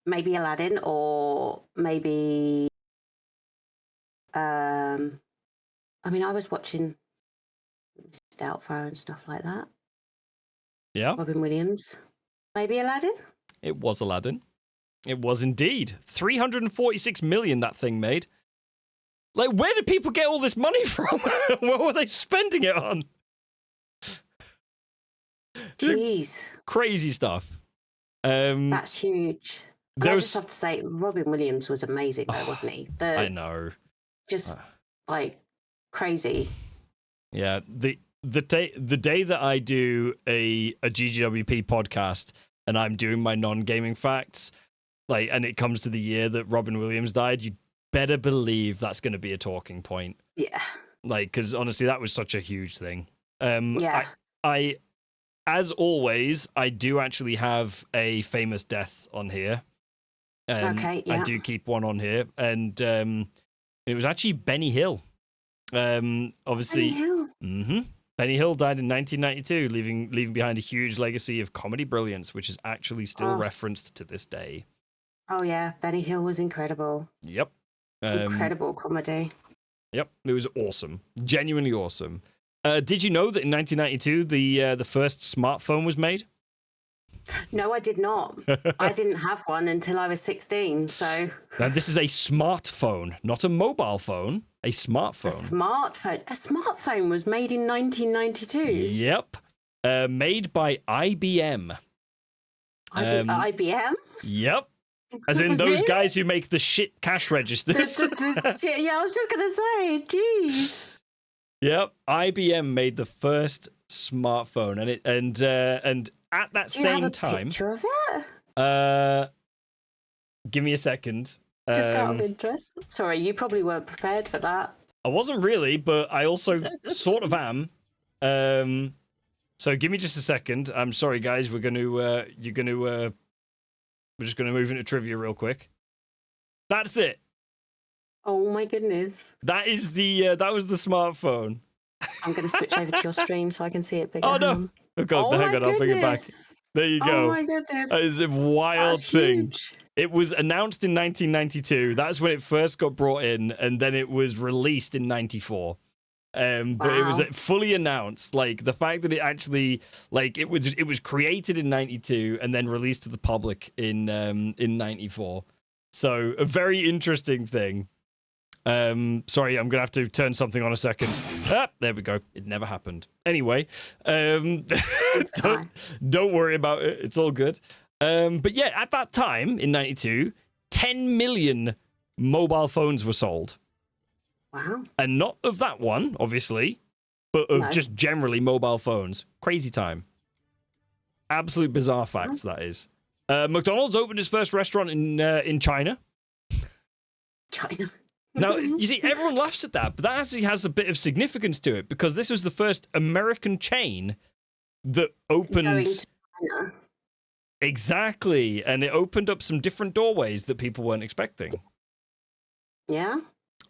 Maybe Aladdin, or maybe I mean, I was watching Miss Doubtfire and stuff like that. Yeah. Robin Williams. Maybe Aladdin? It was Aladdin. It was indeed. 346 million that thing made. Like, where did people get all this money from? What were they spending it on? Jeez. Crazy stuff. That's huge. And I There's- just have to say, Robin Williams was amazing, though, wasn't he? I know. Just like crazy. Yeah, the day that I do a GGWP podcast and I'm doing my non-gaming facts, like, and it comes to the year that Robin Williams died, you better believe that's going to be a talking point. Yeah. Like, because honestly, that was such a huge thing. Yeah. I, as always, I do actually have a famous death on here. Okay, yeah. I do keep one on here, and it was actually Benny Hill. Obviously, Benny Hill. Benny Hill died in 1992, leaving behind a huge legacy of comedy brilliance, which is actually still referenced to this day. Oh yeah, Benny Hill was incredible. Yep. Incredible comedy. Yep, it was awesome, genuinely awesome. Did you know that in 1992 the first smartphone was made? No, I did not. I didn't have one until I was 16. So Now this is a smartphone, not a mobile phone. A smartphone. A smartphone was made in 1992. Yep. Made by IBM. IBM? Yep. As in those Really? guys who make the shit cash registers. Yeah, I was just gonna say, jeez. Yep. IBM made the first smartphone, and at that Do you have same a time, picture of it? give me a second. Just out of interest. Sorry, you probably weren't prepared for that. I wasn't really, but I also sort of am. So give me just a second. I'm sorry, guys. We're we're just gonna move into trivia real quick. That's it. Oh my goodness. That is that was the smartphone. I'm going to switch over to your stream so I can see it bigger. Oh no! Hang on. Oh god, Oh hang my on, I'll bring it back. goodness. There you go. Oh my goodness. That is a wild That's thing. huge. It was announced in 1992. That's when it first got brought in, and then it was released in 94. But it was Wow. fully announced. Like the fact that it actually, like it was created in 92 and then released to the public in 94. So a very interesting thing. Sorry, I'm gonna have to turn something on a second. Ah, there we go. It never happened. Anyway, don't worry about it. It's all good. But yeah, at that time in 92, 10 million mobile phones were sold. Wow. And not of that one, obviously, but of No. just generally mobile phones. Crazy time. Absolute bizarre facts, that is. McDonald's opened its first restaurant in China. China. Now, you see, everyone laughs at that, but that actually has a bit of significance to it because this was the first American chain that opened. Going to China. Exactly. And it opened up some different doorways that people weren't expecting. Yeah.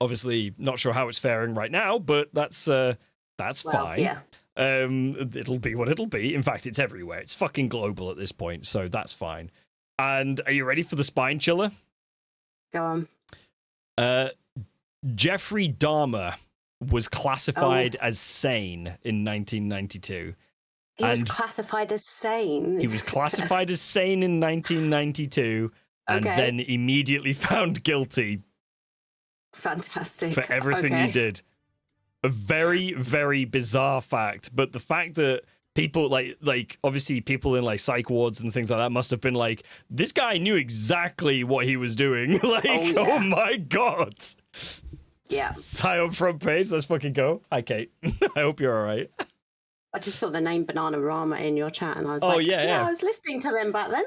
Obviously, not sure how it's faring right now, but that's fine. Yeah. It'll be what it'll be. In fact, it's everywhere. It's fucking global at this point, so that's fine. And are you ready for the spine chiller? Go on. Jeffrey Dahmer was classified as sane in 1992. He was and classified as sane. He was classified as sane in 1992 and Okay. then immediately found guilty Fantastic. for everything he Okay. did. A very, very bizarre fact, but the fact that people like obviously people in like psych wards and things like that must have been like, this guy knew exactly what he was doing. Like, yeah. oh my god. Yeah. Sign up front page. Let's fucking go. Hi, Kate. I hope you're all right. I just saw the name Banana Rama in your chat and I was Oh, like, yeah. I was listening to them back then.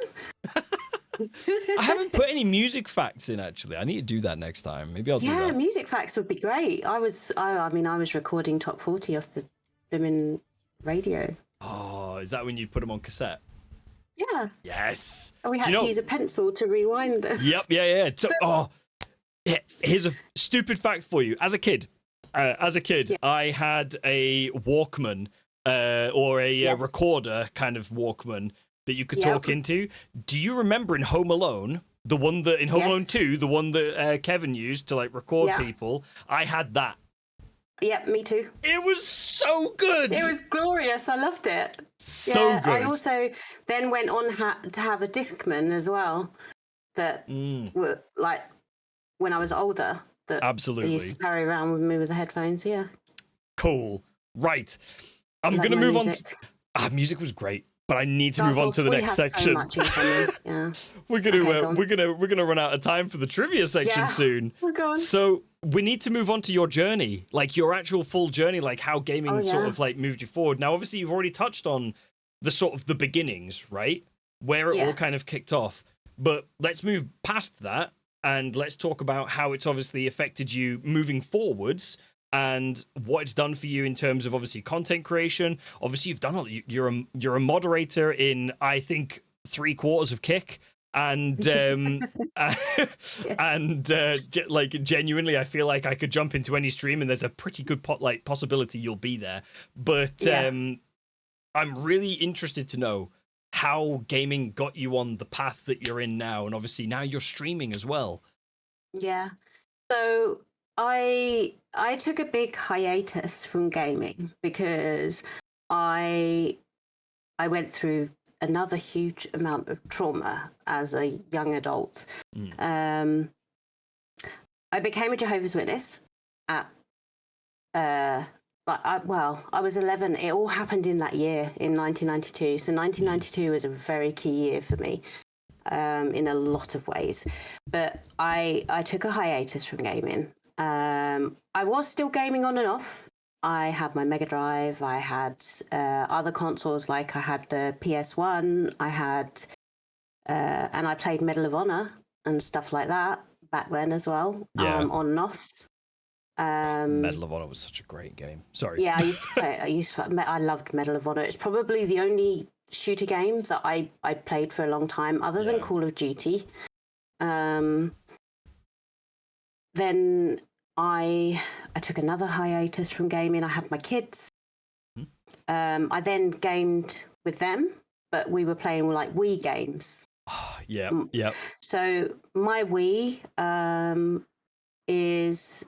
I haven't put any music facts in actually. I need to do that next time. Maybe I'll do Yeah, that. music facts would be great. I was recording top 40 off the Lemon radio. Oh, is that when you put them on cassette? Yeah. Yes. And we Do had you to know- use a pencil to rewind them. Yep, yeah. So, here's a stupid fact for you. As a kid, I had a Walkman or a Yes. recorder kind of Walkman that you could Yep. talk into. Do you remember in Home Alone, the one that in Home Alone Yes. 2, the one that Kevin used to like record Yeah. people? I had that. Yep, me too. It was so good. It was glorious. I loved it. so yeah, good. I also then went on to have a Discman as well that were like when I was older that I Absolutely. used to carry around with me with the headphones. Yeah. Cool. Right. I'm Like going to my move music. on. Music was great, but I need to Dark move on Souls, to the we next have section. So much in common. Yeah. We're gonna Okay, go on. we're gonna run out of time for the trivia section Yeah. soon. Oh, go on. So we need to move on to your journey, like your actual full journey, like how gaming Oh, sort yeah. of like moved you forward. Now, obviously, you've already touched on the sort of the beginnings, right, where it Yeah. all kind of kicked off. But let's move past that and let's talk about how it's obviously affected you moving forwards and what it's done for you in terms of obviously content creation. Obviously, you've done you're a moderator in I think 3/4 of Kick. And like genuinely, I feel like I could jump into any stream, and there's a pretty good possibility you'll be there. But Yeah. I'm really interested to know how gaming got you on the path that you're in now, and obviously now you're streaming as well. Yeah. So I took a big hiatus from gaming because I went through another huge amount of trauma as a young adult. I became a Jehovah's Witness at I was 11. It all happened in that year in 1992. So 1992 was a very key year for me in a lot of ways. But I took a hiatus from gaming. I was still gaming on and off. I had my Mega Drive. I had other consoles, like I had the PS1. I had, and I played Medal of Honor and stuff like that back then as well, Yeah. on and off. Medal of Honor was such a great game. Sorry. Yeah, I used to play. I loved Medal of Honor. It's probably the only shooter game that I played for a long time, other than Yeah. Call of Duty. Then I took another hiatus from gaming. I had my kids. I then gamed with them, but we were playing like Wii games. Yeah. Yep. So my Wii is.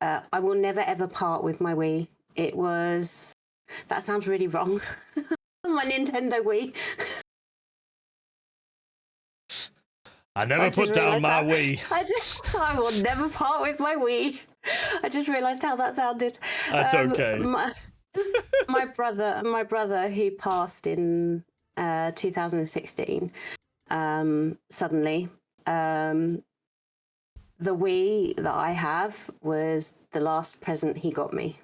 I will never ever part with my Wii. It was. That sounds really wrong. My Nintendo Wii. I never put down my that. Wii. I will never part with my Wii. I just realised how that sounded. That's okay. My brother, who passed in 2016, suddenly, the Wii that I have was the last present he got me.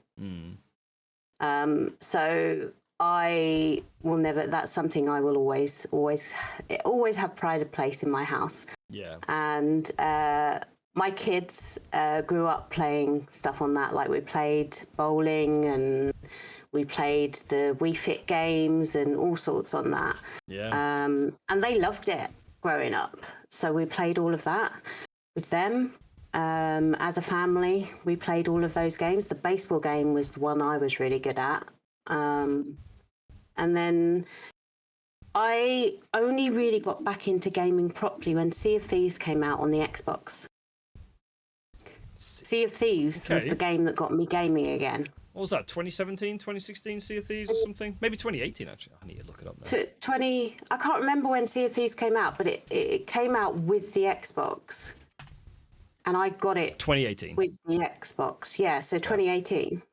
So I will never. That's something I will always have pride of place in my house. Yeah. And my kids grew up playing stuff on that. Like we played bowling and we played the Wii Fit games and all sorts on that. Yeah. And they loved it growing up. So we played all of that with them. As a family, we played all of those games. The baseball game was the one I was really good at. And then I only really got back into gaming properly when Sea of Thieves came out on the Xbox. Sea of Thieves was the game that got me gaming again. What was that, 2017, 2016 Sea of Thieves or something? Maybe 2018, actually. I need to look it up now. I can't remember when Sea of Thieves came out, but it came out with the Xbox. And I got it 2018. with the Xbox. Yeah, so 2018.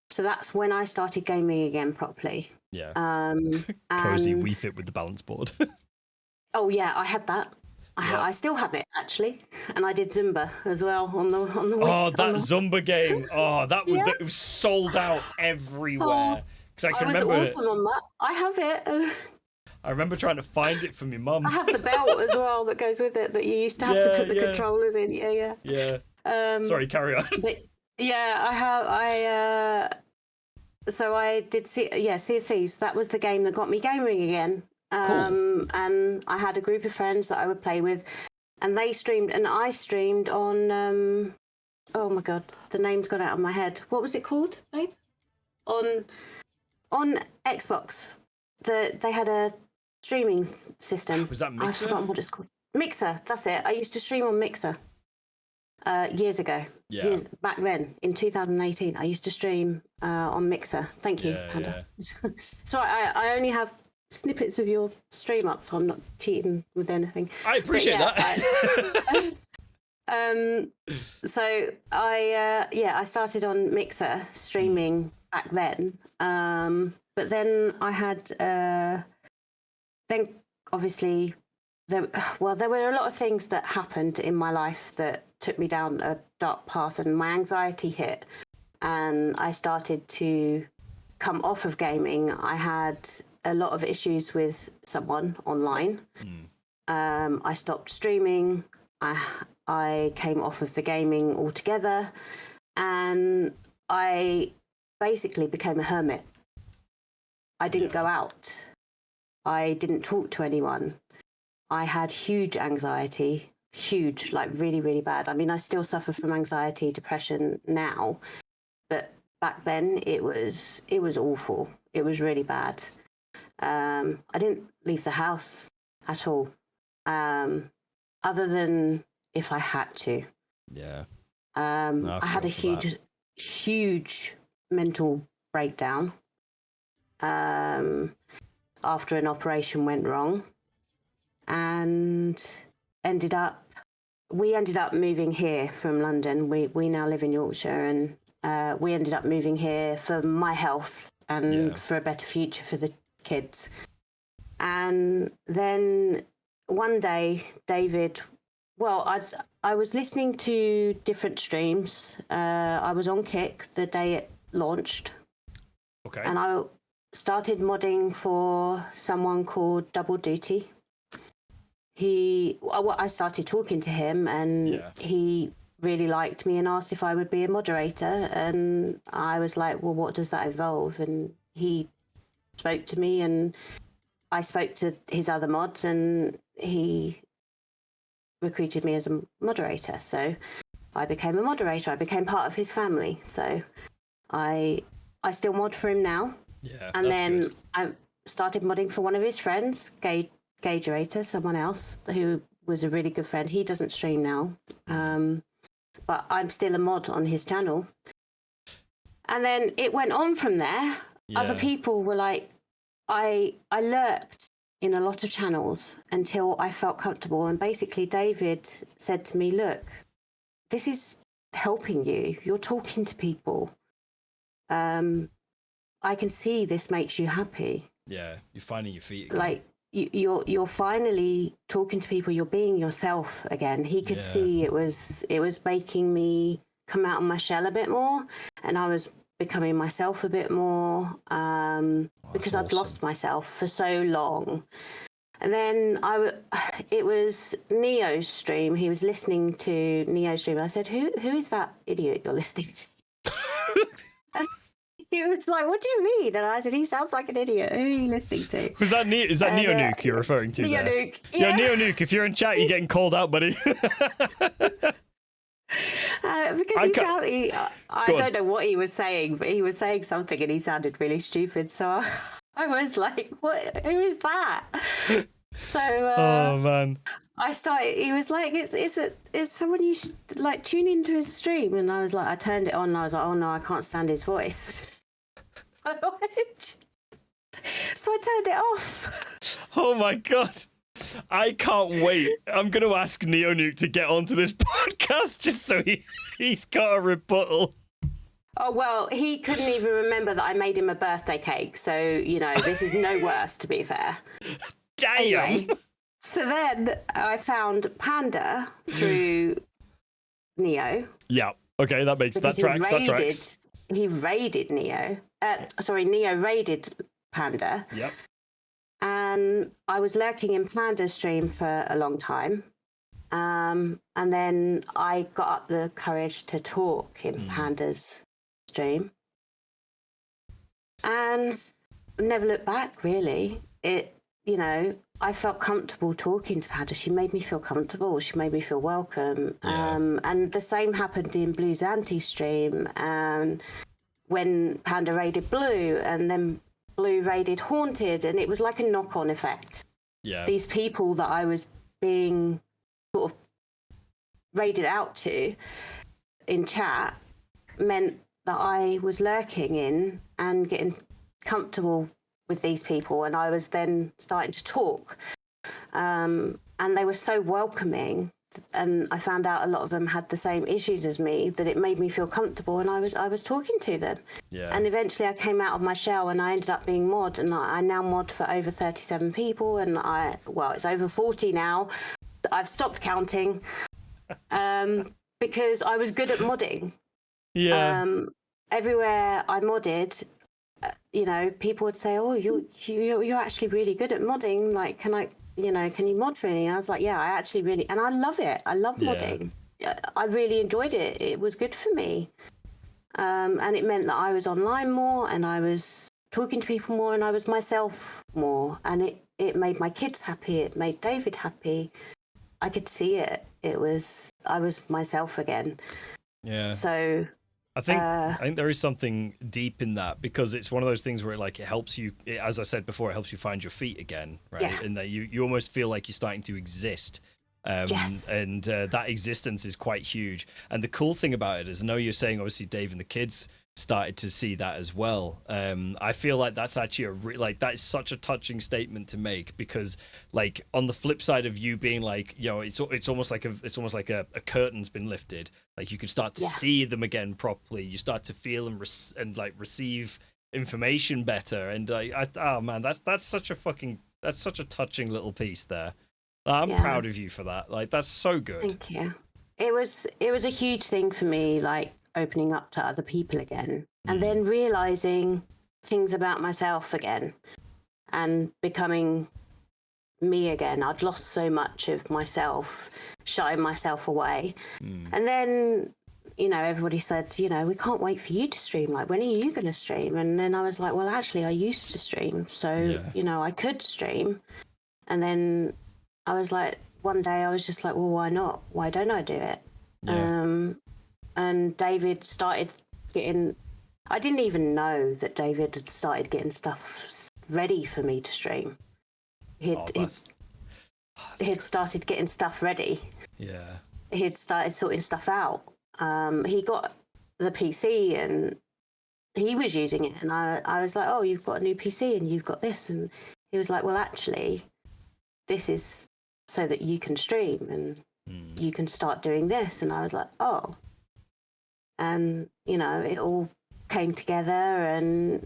So that's when I started gaming again properly. Yeah. and Cozy Wii Fit with the balance board. oh yeah, I had that. I still have it actually, and I did Zumba as well on the Wii. Oh, that Zumba game! Oh, that was sold out everywhere. Because I was awesome on that. I have it. I remember trying to find it from your mum. I have the belt as well that goes with it that you used to have to put the controllers in. Yeah. Sorry, carry on. But yeah, I have. So I did Sea of Thieves. That was the game that got me gaming again. Cool. And I had a group of friends that I would play with, and they streamed, and I streamed on. Oh my god, the name's gone out of my head. What was it called, babe? On Xbox, they had a streaming system. Was that Mixer? I've forgotten what it's called. Mixer. That's it. I used to stream on Mixer. Years ago. Yeah. Back then, in 2018, I used to stream on Mixer. Thank you, Hannah. So I only have snippets of your stream up, so I'm not cheating with anything. I appreciate that. So I started on Mixer streaming back then. But then I had then obviously there were a lot of things that happened in my life that took me down a dark path, and my anxiety hit, and I started to come off of gaming. I had a lot of issues with someone online. I stopped streaming. I came off of the gaming altogether, and I basically became a hermit. I didn't go out. I didn't talk to anyone. I had huge anxiety, huge, like really, really bad. I mean, I still suffer from anxiety, depression now, but back then it was awful. It was really bad. I didn't leave the house at all, other than if I had to. Yeah. I had a huge mental breakdown after an operation went wrong, and we ended up moving here from London. We now live in Yorkshire, and we ended up moving here for my health and for a better future for the kids. And then one day, David, I was listening to different streams. I was on Kick the day it launched. Okay. And I started modding for someone called Double Duty. I started talking to him, and he really liked me and asked if I would be a moderator. And I was like, well, what does that involve? And he spoke to me, and I spoke to his other mods, and he recruited me as a moderator. So I became a moderator. I became part of his family. So I still mod for him now. Yeah. And that's then good. I started modding for one of his friends, Gagerator, someone else who was a really good friend. He doesn't stream now, but I'm still a mod on his channel. And then it went on from there. Other people were like, I lurked in a lot of channels until I felt comfortable. And basically David said to me, look, this is helping you. You're talking to people. I can see this makes you happy. Yeah, you're finding your feet again. Like you're finally talking to people. You're being yourself again. He could see it was making me come out of my shell a bit more, and I was becoming myself a bit more because I'd lost myself for so long. And then it was Neo's stream. He was listening to Neo's stream. And I said, "Who is that idiot you're listening to?" And he was like, "What do you mean?" And I said, "He sounds like an idiot. Who are you listening to?" Was that Is that Neo Nuke you're referring to? Neo there? Nuke. Yeah, Neo Nuke. If you're in chat, you're getting called out, buddy. Because I don't know what he was saying, but he was saying something and he sounded really stupid. So I was like, "What? Who is that?" So oh man. I started. He was like, "It's someone you should like tune into his stream." And I was like, I turned it on and I was like, "Oh no, I can't stand his voice." So I turned it off. Oh my god. I can't wait. I'm going to ask Neo Nuke to get onto this podcast just so he's got a rebuttal. Oh, well, he couldn't even remember that I made him a birthday cake. So, this is no worse, to be fair. Damn. Anyway, so then I found Panda through Neo. Yeah. Okay, that tracks. He raided Neo. Neo raided Panda. Yep. And I was lurking in Panda's stream for a long time. And then I got up the courage to talk in Panda's stream. And never looked back, really. I felt comfortable talking to Panda. She made me feel comfortable. She made me feel welcome. Yeah. And the same happened in Blue's anti-stream. And when Panda raided Blue, and then Blue raided Haunted, and it was like a knock-on effect. Yeah. These people that I was being sort of raided out to in chat meant that I was lurking in and getting comfortable with these people, and I was then starting to talk. And they were so welcoming, and I found out a lot of them had the same issues as me, that it made me feel comfortable, and I was talking to them. Yeah. And eventually I came out of my shell and I ended up being mod, and I now mod for over 37 people, and it's over 40 now. I've stopped counting because I was good at modding. Yeah. Everywhere I modded, people would say, "Oh, you're actually really good at modding. Like, can you mod for me?" And I was like, "Yeah, I actually really," and I love it. I love modding. I really enjoyed it. It was good for me. And it meant that I was online more, and I was talking to people more, and I was myself more. And it made my kids happy. It made David happy. I could see it. I was myself again. Yeah. So I think there is something deep in that, because it's one of those things where it helps you, as I said before, it helps you find your feet again, right? Yeah. And that you almost feel like you're starting to exist. Yes. And that existence is quite huge. And the cool thing about it is, I know you're saying obviously Dave and the kids started to see that as well. I feel like that's actually that is such a touching statement to make, because like on the flip side of you being like, it's almost like a curtain's been lifted. Like you can start to see them again properly. You start to feel and receive information better. And that's such a touching little piece there. I'm proud of you for that. Like, that's so good. Thank you. It was a huge thing for me, like opening up to other people again, and then realizing things about myself again, and becoming me again. I'd lost so much of myself, shutting myself away. And then, you know, everybody said, you know, we can't wait for you to stream. Like, when are you going to stream? And then I was like, well, actually, I used to stream. So, you know, I could stream. And then I was like, one day I was just like, well, why not? Why don't I do it? And David started getting... I didn't even know that David had started getting stuff ready for me to stream. He'd started getting stuff ready. Yeah. He'd started sorting stuff out. He got the PC and he was using it. And I was like, oh, you've got a new PC and you've got this. And he was like, well, actually, this is so that you can stream and you can start doing this. And I was like, oh. And, you know, it all came together and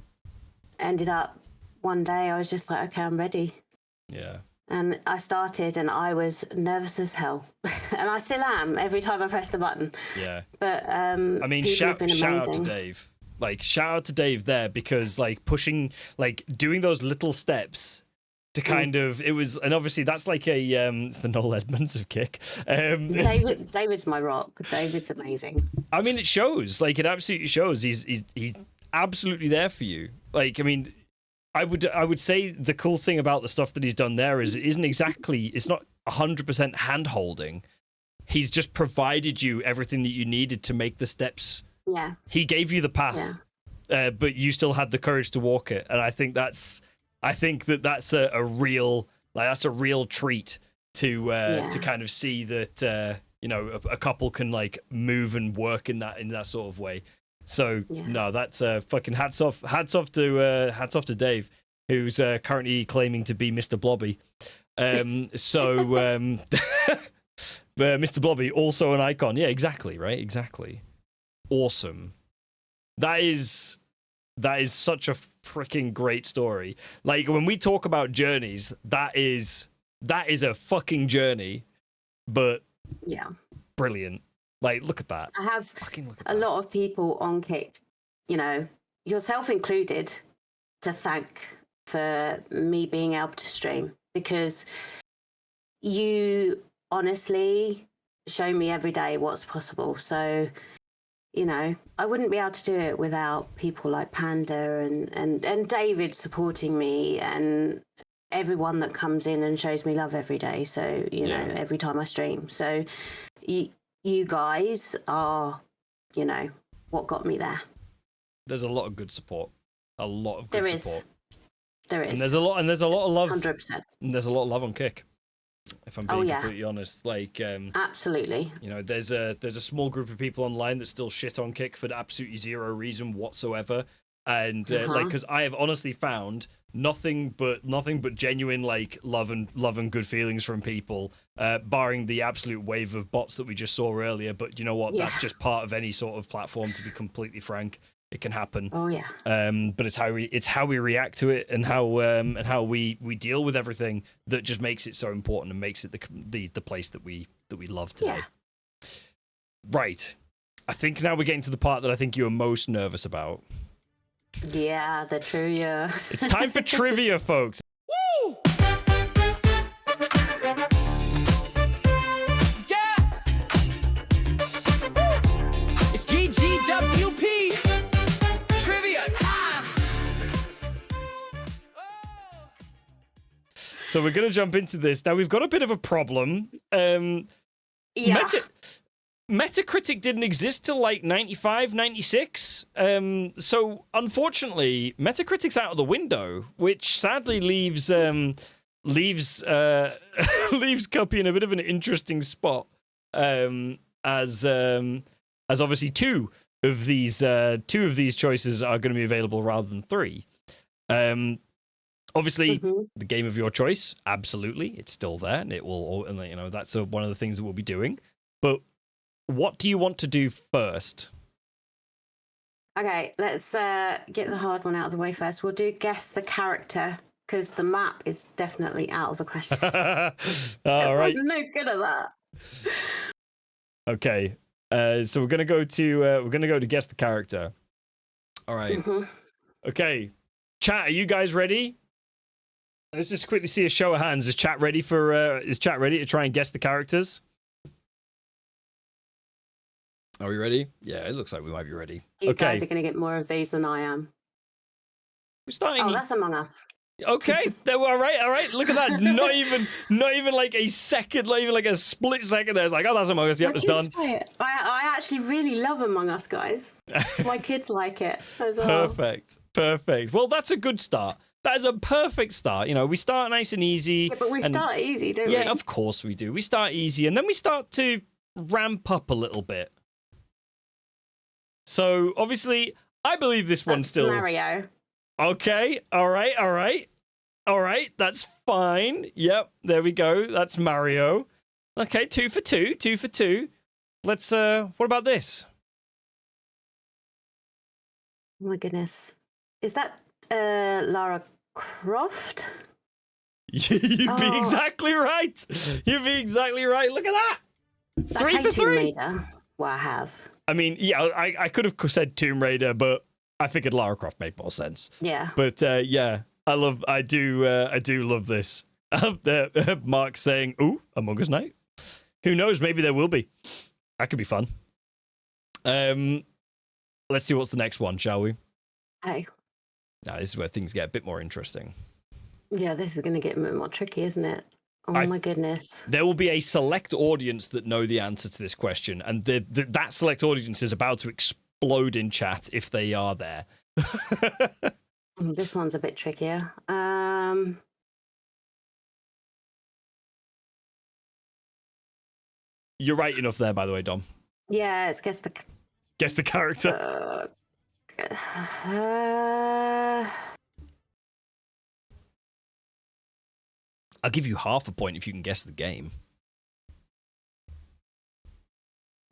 ended up one day I was just like, okay, I'm ready. Yeah. And I started and I was nervous as hell. And I still am every time I press the button. Yeah. But I mean, people have been shout out to amazing. Dave. Like, shout out to Dave there, because like pushing, like doing those little steps to kind of, it was, and obviously that's like a it's the Noel Edmonds of Kick. David's my rock. David's amazing. I mean, it shows. Like, it absolutely shows. He's absolutely there for you. Like, I mean, I would say the cool thing about the stuff that he's done there is it isn't exactly, it's not 100% hand holding. He's just provided you everything that you needed to make the steps. Yeah. He gave you the path, but you still had the courage to walk it. And I think that's a real, like, that's a real treat to kind of see that you know, a couple can like move and work in that sort of way. So no, that's fucking hats off to Dave, who's currently claiming to be Mr. Blobby. Mr. Blobby, also an icon. Yeah, exactly, right? Exactly. Awesome. That is such a freaking great story. Like, when we talk about journeys, that is a fucking journey, but brilliant. Like, look at that. I have a lot of people on Kick, you know, yourself included, to thank for me being able to stream, because you honestly show me every day what's possible. So, you know, I wouldn't be able to do it without people like Panda and David supporting me and everyone that comes in and shows me love every day. So, you know, every time I stream. So you guys are, you know, what got me there. There's a lot of good support. A lot of good support. There is. And there's a lot of love. 100%. And there's a lot of love on Kick. If I'm being completely honest, like absolutely, you know, there's a small group of people online that still shit on Kick for absolutely zero reason whatsoever, and like, because I have honestly found nothing but genuine like love and good feelings from people, barring the absolute wave of bots that we just saw earlier. But you know what? That's just part of any sort of platform. To be completely frank, it can happen. Oh yeah. But it's how we react to it and how we deal with everything that just makes it so important and makes it the place that we love today. Yeah. Right. I think now we're getting to the part that I think you are most nervous about. Yeah, the trivia. It's time for trivia, folks. Woo! Yeah! It's GGWP! Trivia time! So we're going to jump into this. Now, we've got a bit of a problem. Metacritic didn't exist till like 95, 96. So unfortunately, Metacritic's out of the window, which sadly leaves Cuppy in a bit of an interesting spot. As obviously two of these choices are going to be available rather than three. Obviously, the game of your choice, absolutely, it's still there, and it will. And you know, that's one of the things that we'll be doing. But what do you want to do first? Okay, let's get the hard one out of the way first. We'll do guess the character, because the map is definitely out of the question. All right. I'm no good at that. Okay. So we're gonna go to guess the character. All right. Okay. Chat, are you guys ready? Let's just quickly see a show of hands. Is chat ready to try and guess the characters? Are we ready? Yeah, it looks like we might be ready. You Okay. guys are going to get more of these than I am. We're starting. Oh, that's Among Us. Okay, all right. Look at that. Not even like a second, not even like a split second. There, it's like, oh, that's Among Us. Yep, My it's kids done. play it. I actually really love Among Us, guys. My kids like it as well. Perfect. Well, that's a good start. That is a perfect start. You know, we start nice and easy. Yeah, but we start easy, don't we? Yeah, of course we do. We start easy, and then we start to ramp up a little bit. So obviously, I believe this one's still Mario. Okay, all right. That's fine. Yep, there we go. That's Mario. Okay, 2 for 2. Let's, what about this? Oh my goodness. Is that Lara Croft? You'd be exactly right. Look at that. 3 for 3. Tomb Raider. Well, I have. I mean, yeah, I could have said Tomb Raider, but I figured Lara Croft made more sense. Yeah. But yeah, I do love this. Mark saying, "Ooh, Among Us night." Who knows? Maybe there will be. That could be fun. Let's see what's the next one, shall we? Hey. Now this is where things get a bit more interesting. Yeah, this is going to get a bit more tricky, isn't it? Oh my goodness. There will be a select audience that know the answer to this question, and that select audience is about to explode in chat if they are there. This one's a bit trickier. You're right enough there, by the way, Dom. Yeah, it's guess the character. I'll give you half a point if you can guess the game.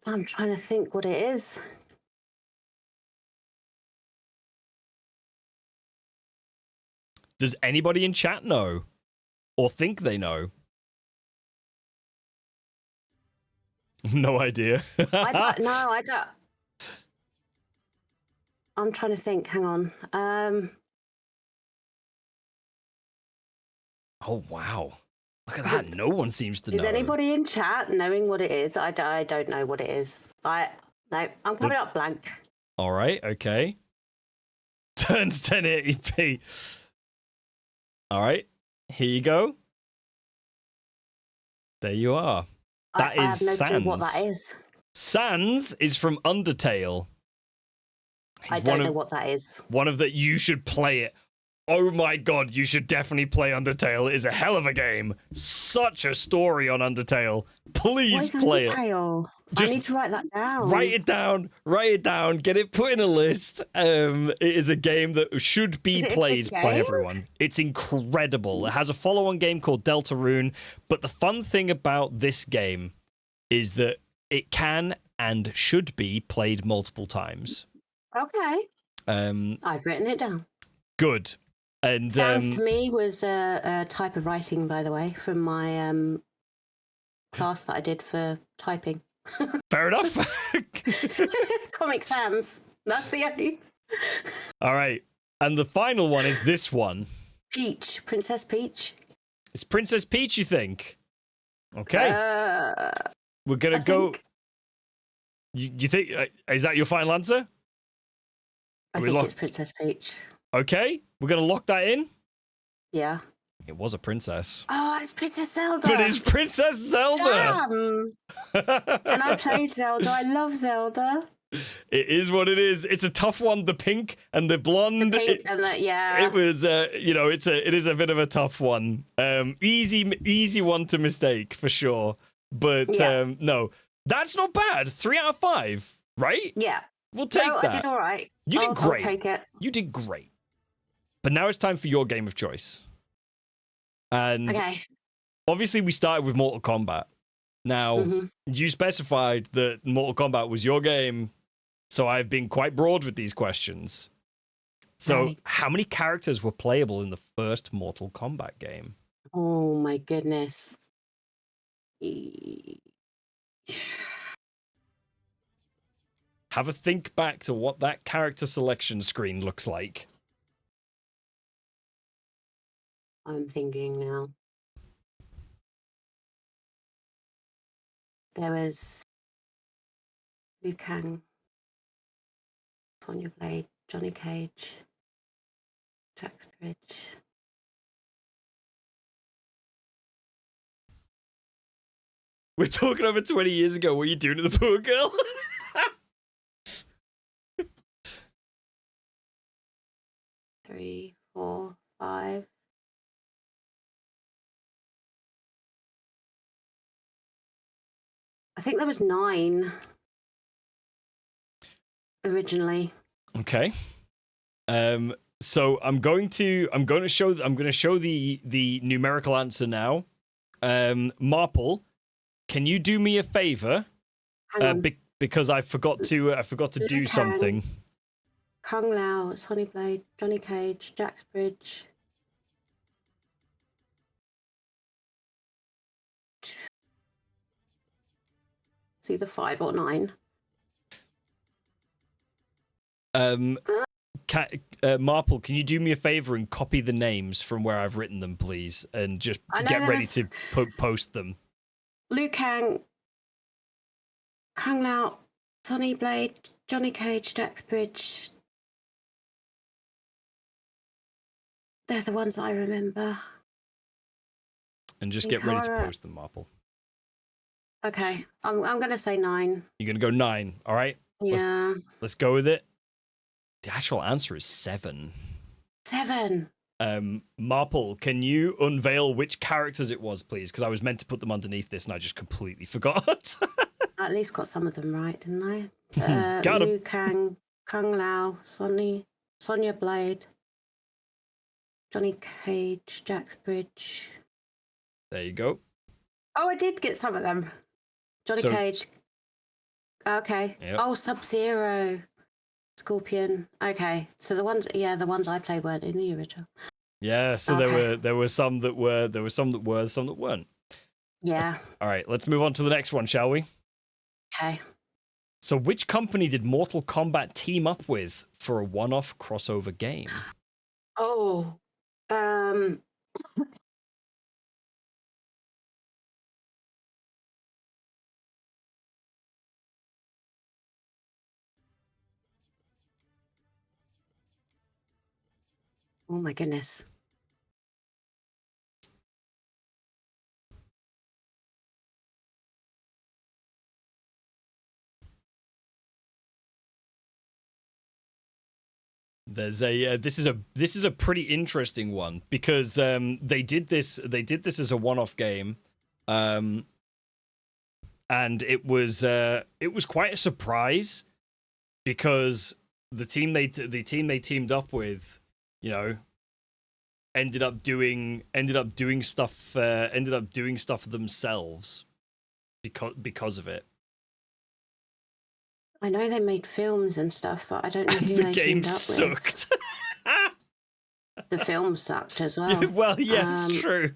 I'm trying to think what it is. Does anybody in chat know? Or think they know? No idea. I don't. I'm trying to think. Hang on. Oh, wow. Look at that. No one seems to know. Is anybody in chat knowing what it is? I don't know what it is. No, I'm coming up blank. All right. Okay. Turns 1080p. All right. Here you go. There you are. That I is have no Sans. clue what that is. Sans is from Undertale. I don't know what that is. One of the... You should play it. Oh my god, you should definitely play Undertale. It is a hell of a game. Such a story on Undertale. Please play Undertale? Just I need to write that down. Write it down, get it put in a list. It is a game that should be played by everyone. It's incredible. It has a follow-on game called Deltarune, but the fun thing about this game is that it can and should be played multiple times. Okay. I've written it down. Good. And Sans to me was a type of writing, by the way, from my class that I did for typing. Fair enough. Comic Sans. That's the only. All right. And the final one is this one. Peach. Princess Peach. It's Princess Peach, you think? Okay. We're going to go. You think. Is that your final answer? I think it's Princess Peach. Okay. We're going to lock that in? Yeah. It was a princess. Oh, it's Princess Zelda. But it's Princess Zelda. Damn. And I played Zelda. I love Zelda. It is what it is. It's a tough one. The pink and the blonde. The pink and the, yeah. It was, it is a bit of a tough one. Easy one to mistake for sure. But no, that's not bad. 3 out of 5, right? Yeah. We'll take that. I did all right. You did great. I'll take it. You did great. But now it's time for your game of choice. And obviously we started with Mortal Kombat. Now, you specified that Mortal Kombat was your game, so I've been quite broad with these questions. So, how many characters were playable in the first Mortal Kombat game? Oh my goodness. Have a think back to what that character selection screen looks like. I'm thinking now. There was Liu Kang, Sonya Blade, Johnny Cage, Jax Bridge. We're talking over 20 years ago. What are you doing to the poor girl? 3, 4, 5. I think there was 9 originally. Okay. So I'm going to show the numerical answer now. Marple, can you do me a favor? Hang on. Because I forgot to do Liu Kang. something. Kung Lao, Sonya Blade, Johnny Cage, Jax Bridge. It's either 5 or 9. Marple, can you do me a favor and copy the names from where I've written them, please, and just I know get there ready was- to post them. Liu Kang, Kung Lao, Sonya Blade, Johnny Cage, Jax Bridge. They're the ones I remember. And just get ready to Ikara. post them, Marple. Okay, I'm going to say 9. You're gonna go 9, all right? Yeah, Let's go with it. The actual answer is 7. 7. Marple, can you unveil which characters it was, please? Because I was meant to put them underneath this and I just completely forgot. I at least got some of them right, didn't I? Got 'em. Liu Kang, Kung Lao, Sonya Blade, Johnny Cage, Jax Bridge. There you go. Oh, I did get some of them. Johnny So- Cage. Okay. Yep. Oh, Sub-Zero. Scorpion. Okay. So the ones I played weren't in the original. Yeah, so Okay. there were some that were, some that weren't. Yeah. All right, let's move on to the next one, shall we? Okay. So which company did Mortal Kombat team up with for a one-off crossover game? Oh. Oh my goodness. There's a this is a pretty interesting one because they did this as a one-off game, and it was quite a surprise because the team they teamed up with, you know, ended up doing stuff themselves because of it. I know they made films and stuff, but I don't know who The they game teamed up sucked. with. The film sucked as well. Well, yes, true.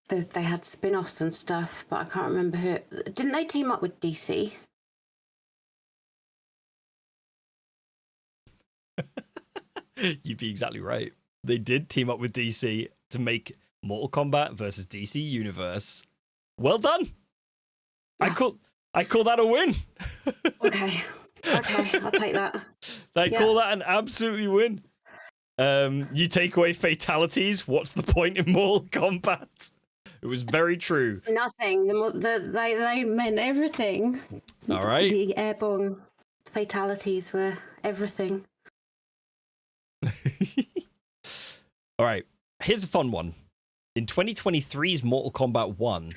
They had spin-offs and stuff, but I can't remember who. Didn't they team up with DC? You'd be exactly right. They did team up with DC to make Mortal Kombat versus DC Universe. Well done. I call that a win. Okay. Okay, I'll take that. I Yeah. call that an absolutely win. You take away fatalities. What's the point in Mortal Kombat? It was very true. Nothing. They meant everything. All right. The airborne fatalities were everything. All right. Here's a fun one. In 2023's Mortal Kombat 1,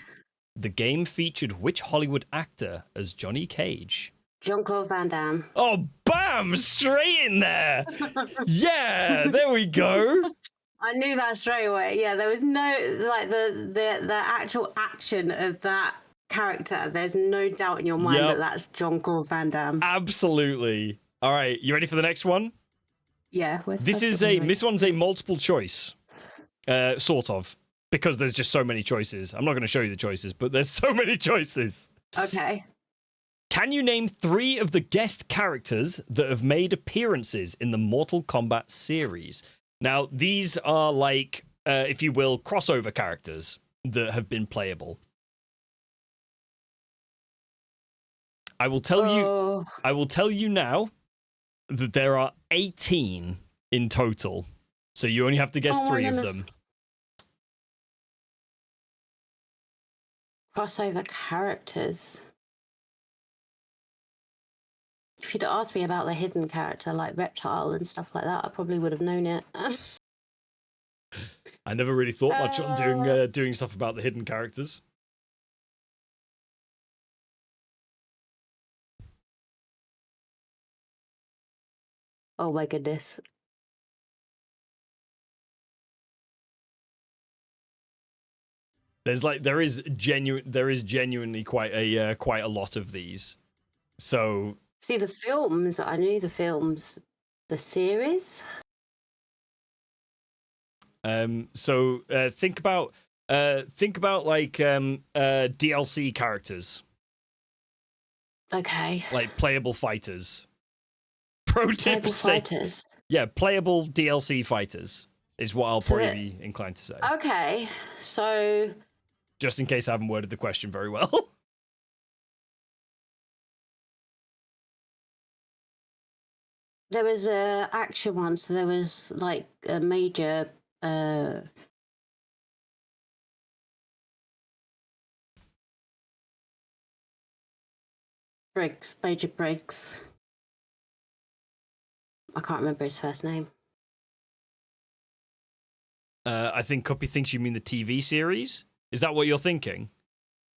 the game featured which Hollywood actor as Johnny Cage? Jean-Claude Van Damme. Oh, bam! Straight in there. Yeah, there we go. I knew that straight away. Yeah, there was no the actual action of that character. There's no doubt in your mind Yep. that that's Jean-Claude Van Damme. Absolutely. All right, you ready for the next one? Yeah. This one's a multiple choice, sort of, because there's just so many choices. I'm not going to show you the choices, but there's so many choices. Okay. Can you name 3 of the guest characters that have made appearances in the Mortal Kombat series? Now, these are like, if you will, crossover characters that have been playable. I will tell you now that there are 18 in total. So you only have to guess 3 of them. Crossover characters. If you'd asked me about the hidden character like Reptile and stuff like that, I probably would have known it. I never really thought much on doing stuff about the hidden characters. Oh my goodness. There is genuinely quite a lot of these. So See, the films, I knew the films. The series? So think about like DLC characters. Okay. Like playable fighters. Pro tip Playable say, fighters. yeah, playable DLC fighters is what I'll probably be inclined to say. Okay, so Just in case I haven't worded the question very well. there was a action one, so there was like a major Major Briggs. I can't remember his first name. I think Cuppy thinks you mean the TV series. Is that what you're thinking?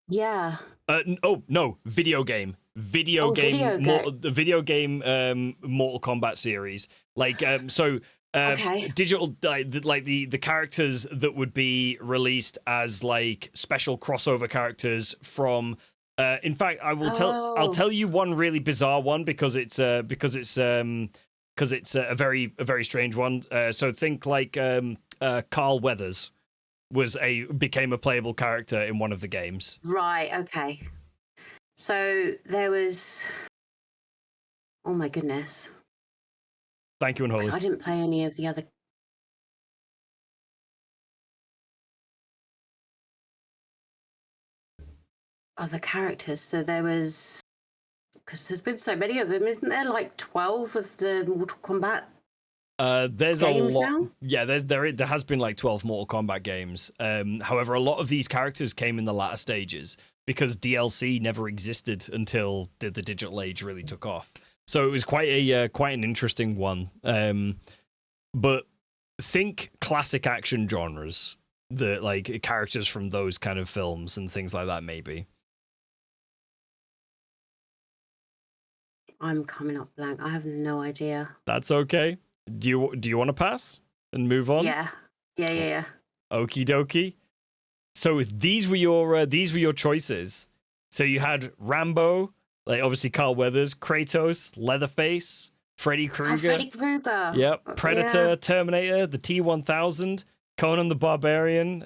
Yeah. Oh no, video game. The video game Mortal Kombat series. Like Okay. digital like the characters that would be released as like special crossover characters from in fact I'll tell you one really bizarre one because it's a very strange one. So think like Carl Weathers became a playable character in one of the games. Right, okay. So there was... Oh my goodness. Thank you, Unholy. I didn't play any of the other characters. So there was... Because there's been so many of them, isn't there? Like 12 of the Mortal Kombat there's games a lot. now? Yeah, there has been like 12 Mortal Kombat games. However, a lot of these characters came in the latter stages because DLC never existed until the digital age really took off. So it was quite an interesting one. But think classic action genres, the like characters from those kind of films and things like that. Maybe. I'm coming up blank. I have no idea. That's okay. Do you want to pass and move on? Yeah. Okie dokie. So these were your choices. So you had Rambo, like obviously Carl Weathers, Kratos, Leatherface, Freddy Krueger. Freddy Krueger. Yep. Predator, Yeah. Terminator, the T-1000, Conan the Barbarian,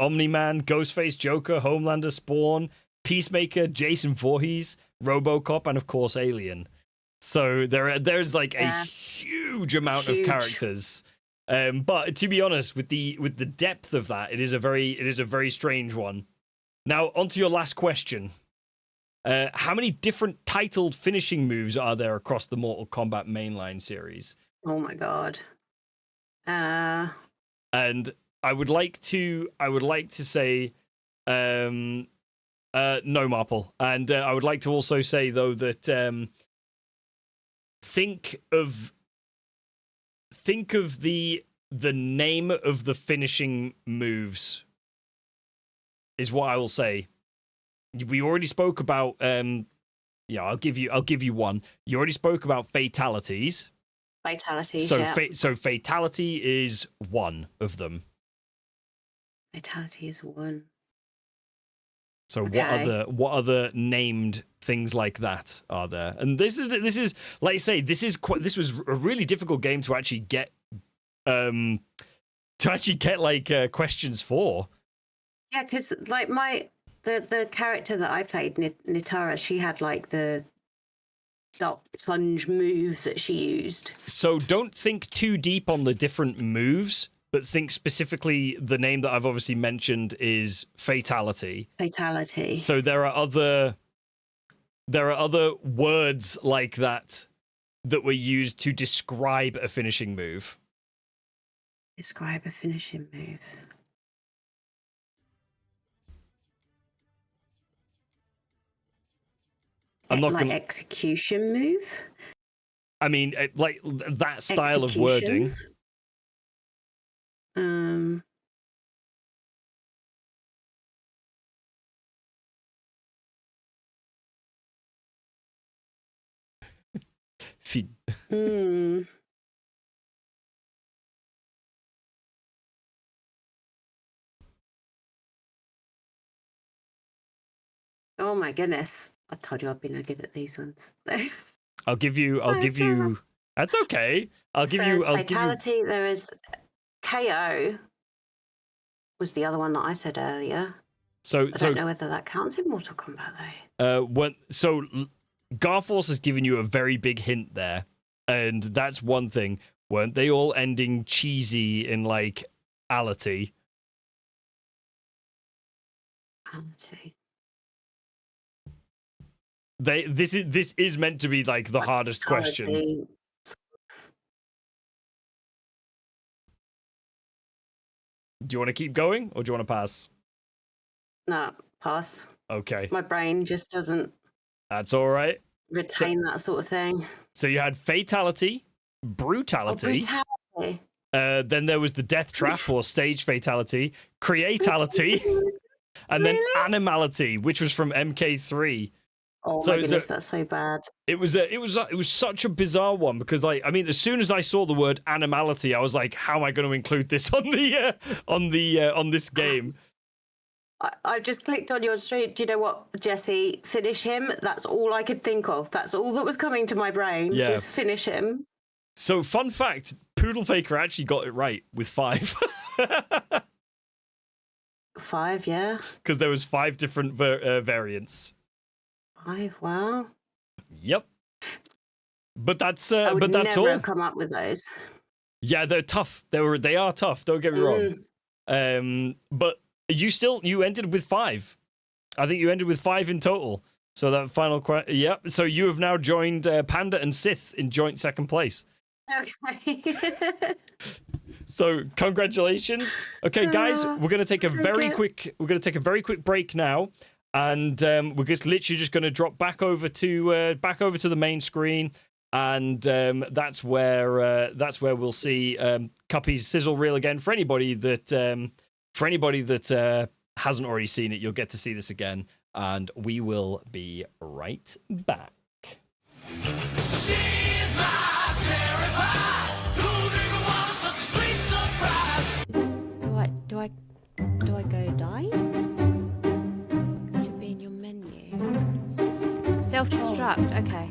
Omni-Man, Ghostface, Joker, Homelander, Spawn, Peacemaker, Jason Voorhees, RoboCop, and of course Alien. So there's like a huge amount of characters. But to be honest, with the depth of that, it is a very strange one. Now, onto your last question. How many different titled finishing moves are there across the Mortal Kombat mainline series? Oh my god. And I would like to say no, Marple. And I would like to also say though that think of the name of the finishing moves is what I will say. We already spoke about I'll give you one. You already spoke about fatalities. Fatalities, So fatality is one of them. Fatality is one. So Okay. what other named things like that are there? And this is like I say, this was a really difficult game to actually get questions for. Yeah, because like the character that I played, Nitara, she had like the sharp plunge move that she used. So don't think too deep on the different moves, but think specifically the name that I've obviously mentioned is Fatality. Fatality. So there are other words like that were used to describe a finishing move. Describe a finishing move. I'm not like gonna... execution move. I mean, like that style of wording. Oh my goodness. I told you I'd be no good at these ones. I'll give you that's okay. I'll give you Fatality, there is KO was the other one that I said earlier. So I don't know whether that counts in Mortal Kombat though. Garforce has given you a very big hint there, and that's one thing. Weren't they all ending cheesy in like ality? Ality. This is meant to be like the hardest question. Do you want to keep going or do you want to pass? No, pass. Okay. My brain just doesn't. That's all right. Retain that sort of thing. So you had Fatality, Brutality. Oh, brutality. Then there was the Death Trap or Stage Fatality, Creatality, and then Animality, which was from MK3. Oh my goodness, that's so bad. It was such a bizarre one because, like, I mean, as soon as I saw the word animality, I was like, how am I going to include this on this game? I just clicked on your stream. Do you know what, Jesse? Finish him. That's all I could think of. That's all that was coming to my brain. Yeah. Was finish him. So, fun fact: Poodle Faker actually got it right with 5. 5, yeah. Because there was 5 different variants. 5, wow. Yep. But that's I would that's never all. have come up with those. Yeah, they're tough. They are tough. Don't get me wrong. But you ended with 5. I think you ended with 5 in total. So that final question. Yep. So you have now joined Panda and Sith in joint second place. Okay. So congratulations. Okay, guys, we're gonna take a very quick break now. And we're just literally just going to drop back over to the main screen, and that's where we'll see Cuppy's sizzle reel again. For anybody that hasn't already seen it, you'll get to see this again, and we will be right back. She's my cherry pie. Cool drink of water, such a sweet surprise. Do I go die? Self-destruct, okay.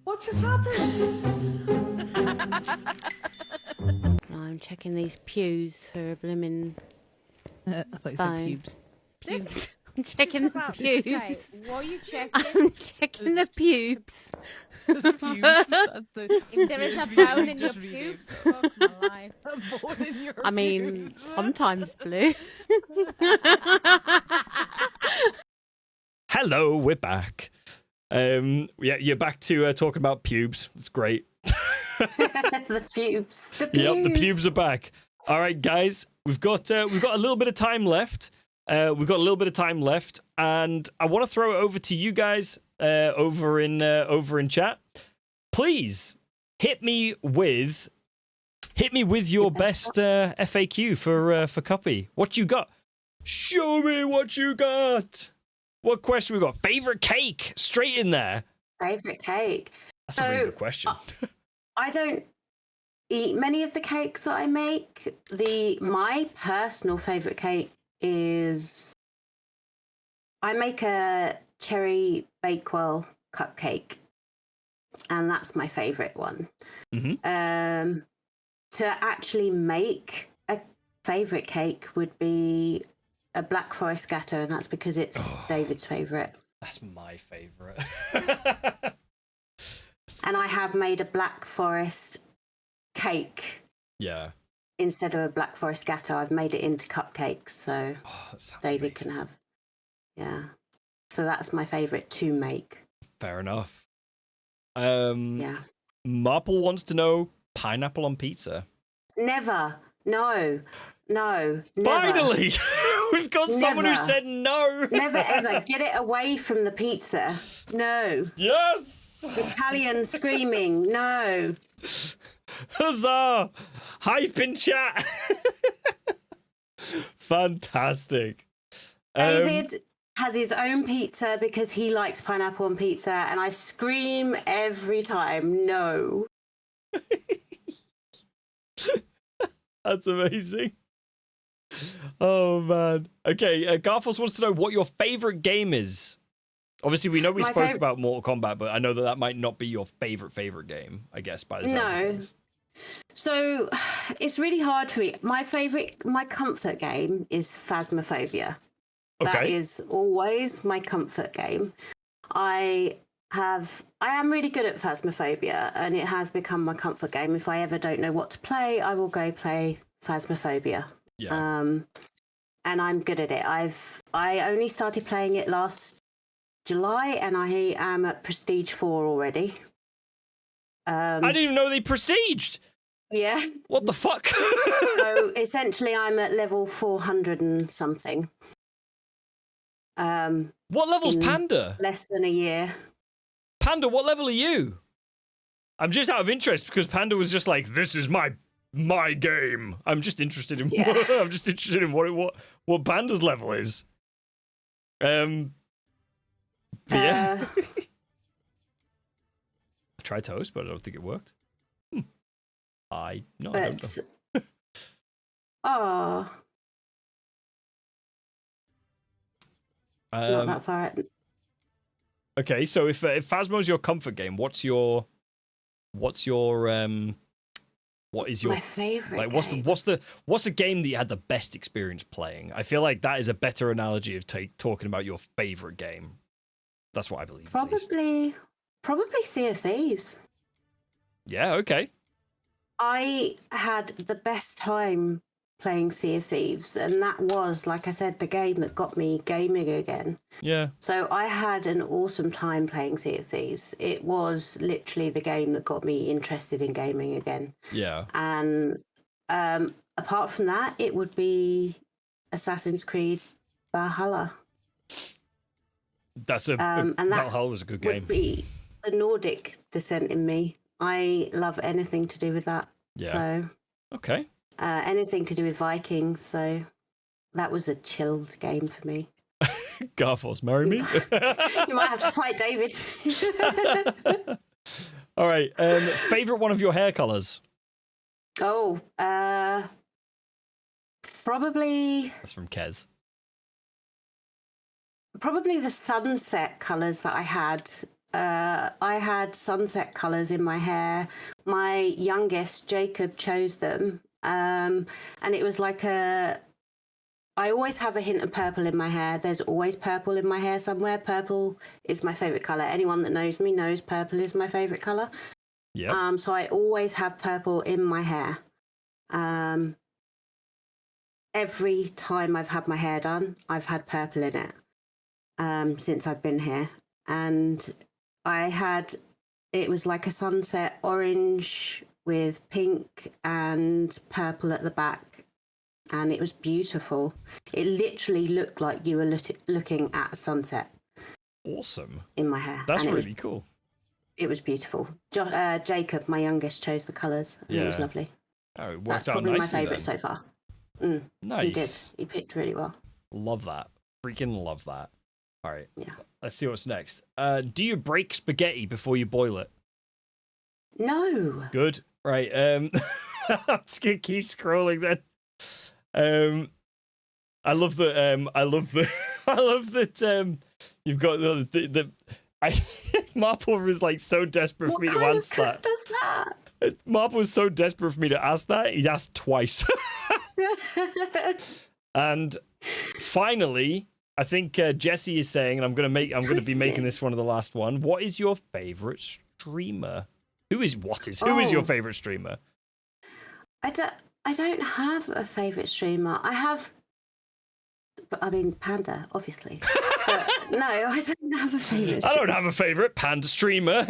What just happened? No, I'm checking these pews for a blimmin' I thought you said Fine. pubes. pubes. I'm checking the pubes. What are you checking? I'm checking the pubes. The pubes. That's the If there is a bone in your pubes, fuck my life. a bone in your I mean, pubes. sometimes blue. Hello, we're back. Yeah, you're back to talking about pubes. It's great. The pubes. The pubes. Yep, the pubes are back. All right, guys, we've got a little bit of time left. And I want to throw it over to you guys over in chat. Please hit me with your best FAQ for Cuppy. What you got? Show me what you got. What question we got? Favorite cake? Straight in there. Favorite cake. That's a really good question. I don't eat many of the cakes that I make. My personal favorite cake is I make a cherry bakewell cupcake, and that's my favorite one. Mm-hmm. To actually make a favourite cake would be a Black Forest Gatto, and that's because it's David's favourite. That's my favourite. And I have made a Black Forest cake Yeah. instead of a Black Forest Gatto. I've made it into cupcakes, so That sounds David amazing. can have. Yeah. So that's my favourite to make. Fair enough. Yeah. Marple wants to know pineapple on pizza. Never. No. Never. Finally, we've got someone who Never. said no. Never ever. Get it away from the pizza. No. Yes. Italian screaming. No. Huzzah! Hype in chat. Fantastic. David has his own pizza because he likes pineapple on pizza, and I scream every time, no. That's amazing. Oh man. Okay, Garfos wants to know what your favorite game is. Obviously, we know we My spoke fav- about Mortal Kombat, but I know that might not be your favorite game. I guess by the sounds of No. things. So it's really hard for me. My comfort game is Phasmophobia. That Okay. is always my comfort game. I am really good at Phasmophobia, and it has become my comfort game. If I ever don't know what to play, I will go play Phasmophobia. Yeah. And I'm good at it. I only started playing it last July, and I am at Prestige 4 already. I didn't even know they prestiged. Yeah. What the fuck? So essentially, I'm at level 400 and something. What level's in Panda? Less than a year. Panda, what level are you? I'm just out of interest because Panda was just like, "This is my game." I'm just interested in. Yeah. I'm just interested in what Panda's level is. But yeah, I tried to host, but I don't think it worked. I don't know. But oh, not that far. Okay, so if Phasmo's your comfort game, what is your My favorite. like what's the game that you had the best experience playing? I feel like that is a better analogy of talking about your favorite game. That's what I believe. at least. Probably Sea of Thieves. Yeah. Okay. I had the best time playing Sea of Thieves, and that was, like I said, the game that got me gaming again. Yeah. So I had an awesome time playing Sea of Thieves. It was literally the game that got me interested in gaming again. Yeah. And apart from that, it would be Assassin's Creed Valhalla. That's a And that Valhalla was a good game. Would be the Nordic descent in me. I love anything to do with that. Yeah. So Okay. anything to do with Vikings. So that was a chilled game for me. Garfos, marry me. You might have to fight David. All right. Favorite one of your hair colors? Oh, probably That's from Kez. the sunset colours that I had. I had sunset colours in my hair. My youngest, Jacob, chose them. And it was like I always have a hint of purple in my hair. There's always purple in my hair somewhere. Purple is my favourite colour. Anyone that knows me knows purple is my favourite colour. Yeah. So I always have purple in my hair. Every time I've had my hair done, I've had purple in it since I've been here. And it was like a sunset orange with pink and purple at the back. And it was beautiful. It literally looked like you were looking at a sunset Awesome. in my hair. That's and really cool. It was beautiful. Jacob, my youngest, chose the colours. And it was Yeah. lovely. Oh, it works That's out probably my nicely favourite then. so far. Nice. He did. He picked really well. Love that. Freaking love that. All right. Yeah. Let's see what's next. Do you break spaghetti before you boil it? No. Good. Right. I'm just gonna keep scrolling then. I love that. I love that. You've got the Marple was like so desperate for What me to kind of answer cook that. does that? Marple was so desperate for me to ask that, he asked twice. And finally, I think Jesse is saying, and I'm gonna be making this one of the last one. What is your favorite streamer? Who is your favorite streamer? I don't have a favorite streamer. I mean Panda, obviously. But no, I don't have a favorite. I don't have a favorite Panda streamer.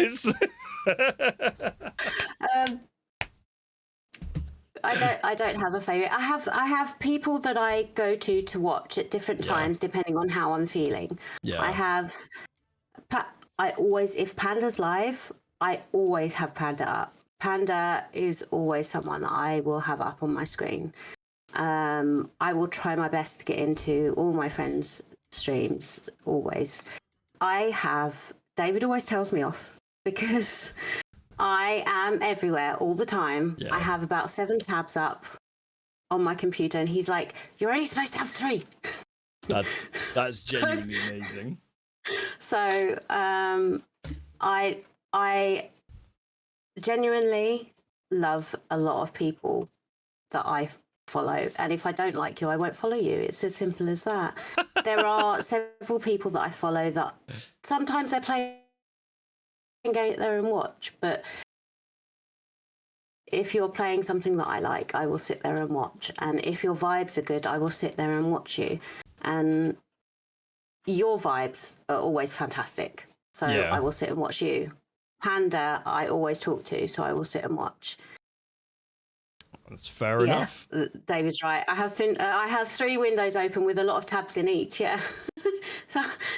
I don't have a favorite. I have people that I go to watch at different times depending on how I'm feeling. Yeah. If Panda's live, I always have Panda up. Panda is always someone that I will have up on my screen. I will try my best to get into all my friends' streams, always. David always tells me off because I am everywhere all the time. Yeah. I have about 7 tabs up on my computer, and he's like, "You're only supposed to have 3." That's genuinely amazing. So I genuinely love a lot of people that I follow, and if I don't like you, I won't follow you. It's as simple as that. There are several people that I follow that sometimes they play and go there and watch, but if you're playing something that I like, I will sit there and watch, and if your vibes are good, I will sit there and watch you, and your vibes are always fantastic, so I will sit and watch you. Panda, I always talk to, so I will sit and watch. That's fair enough. David's right. I have 3 windows open with a lot of tabs in each. Yeah.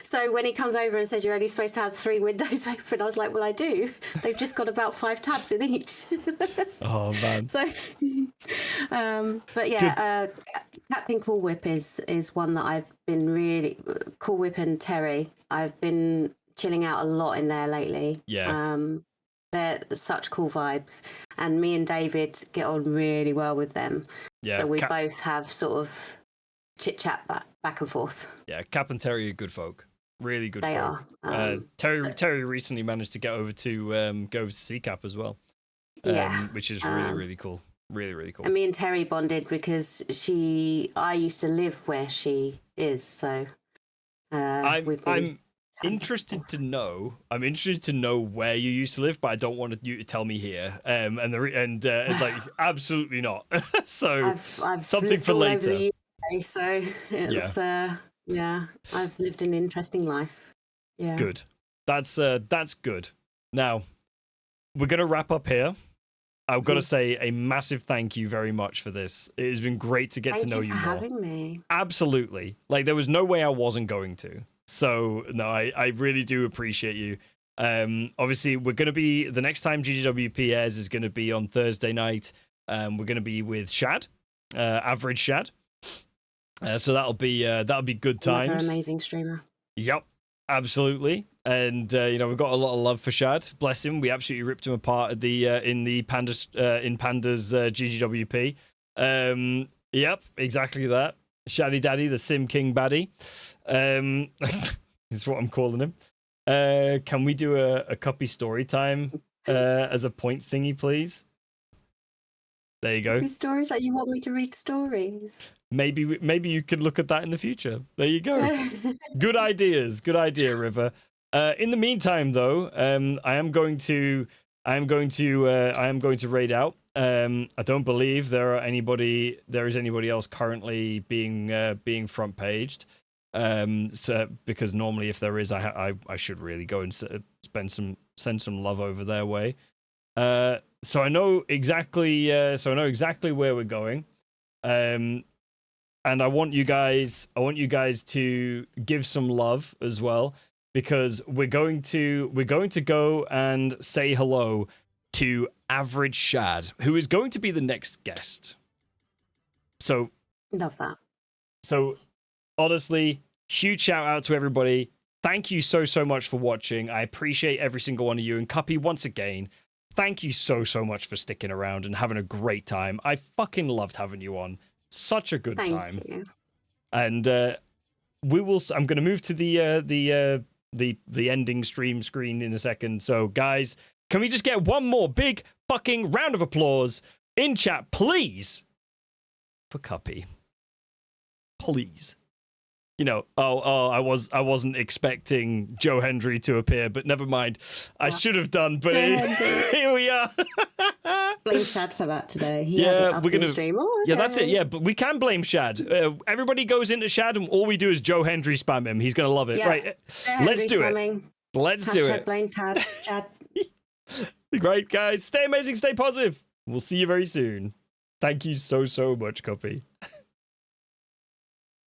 so when he comes over and says you're only supposed to have 3 windows open, I was like, well, I do. They've just got about 5 tabs in each. Oh man. So, but yeah, Captain Cool Whip is one that I've been really Cool Whip and Terry. I've been chilling out a lot in there lately. Yeah. They're such cool vibes, and me and David get on really well with them. Yeah. So we both have sort of chit chat back and forth. Yeah, Cap and Terry are good folk. Really good They folk. are. Terry recently managed to get over to CCap as well. Which is really cool. Really, really cool. And me and Terry bonded because I used to live where she is, so I'm interested to know. I'm interested to know where you used to live, but I don't want you to tell me here. Like absolutely not. So I've something lived for all later. over the UK, so it's I've lived an interesting life. Yeah. Good. That's good. Now we're gonna wrap up here. I've got to say a massive thank you very much for this. It has been great to get to know you more. Thank you for having me. Absolutely. Like there was no way I wasn't going to. So no, I really do appreciate you. Obviously we're going to be, the next time GGWP airs is going to be on Thursday night. We're going to be with Shad, Average Shad. So that'll be good times. Another amazing streamer. Yep, absolutely. And we've got a lot of love for Shad. Bless him. We absolutely ripped him apart at the in Panda's GGWP. Yep, exactly that. Shaddy Daddy, the Sim King baddie. Is what I'm calling him. Can we do a Cuppy story time as a point thingy, please? There you go. Stories like you want me to read stories. Maybe you could look at that in the future. There you go. Good ideas. Good idea, River. In the meantime, though, I am going to raid out. I don't believe there is anybody else currently being front paged. So because normally if there is, I should really go and send some love over their way. So I know exactly where we're going. And I want you guys to give some love as well, because we're going to go and say hello to Average Shad, who is going to be the next guest. So Love that. So honestly, huge shout out to everybody. Thank you so much for watching. I appreciate every single one of you. And Cuppy, once again, thank you so much for sticking around and having a great time. I fucking loved having you on. Such a good time. Thank you. And I'm going to move to the ending stream screen in a second. So guys, can we just get one more big fucking round of applause in chat, please, for Cuppy? Please. You know, I wasn't expecting Joe Hendry to appear, but never mind. I should have done, but here we are. Blame Shad for that today. He Yeah, had it up we're in the gonna- stream. Oh, Yeah, that's it. okay. Yeah, but we can blame Shad. Everybody goes into Shad, and all we do is Joe Hendry spam him. He's gonna love it. Yeah. Right? Joe Let's Hendry do it. swamming. Let's do Hashtag it. blame Chad. Great, guys. Stay amazing. Stay positive. We'll see you very soon. Thank you so much, Cuppy.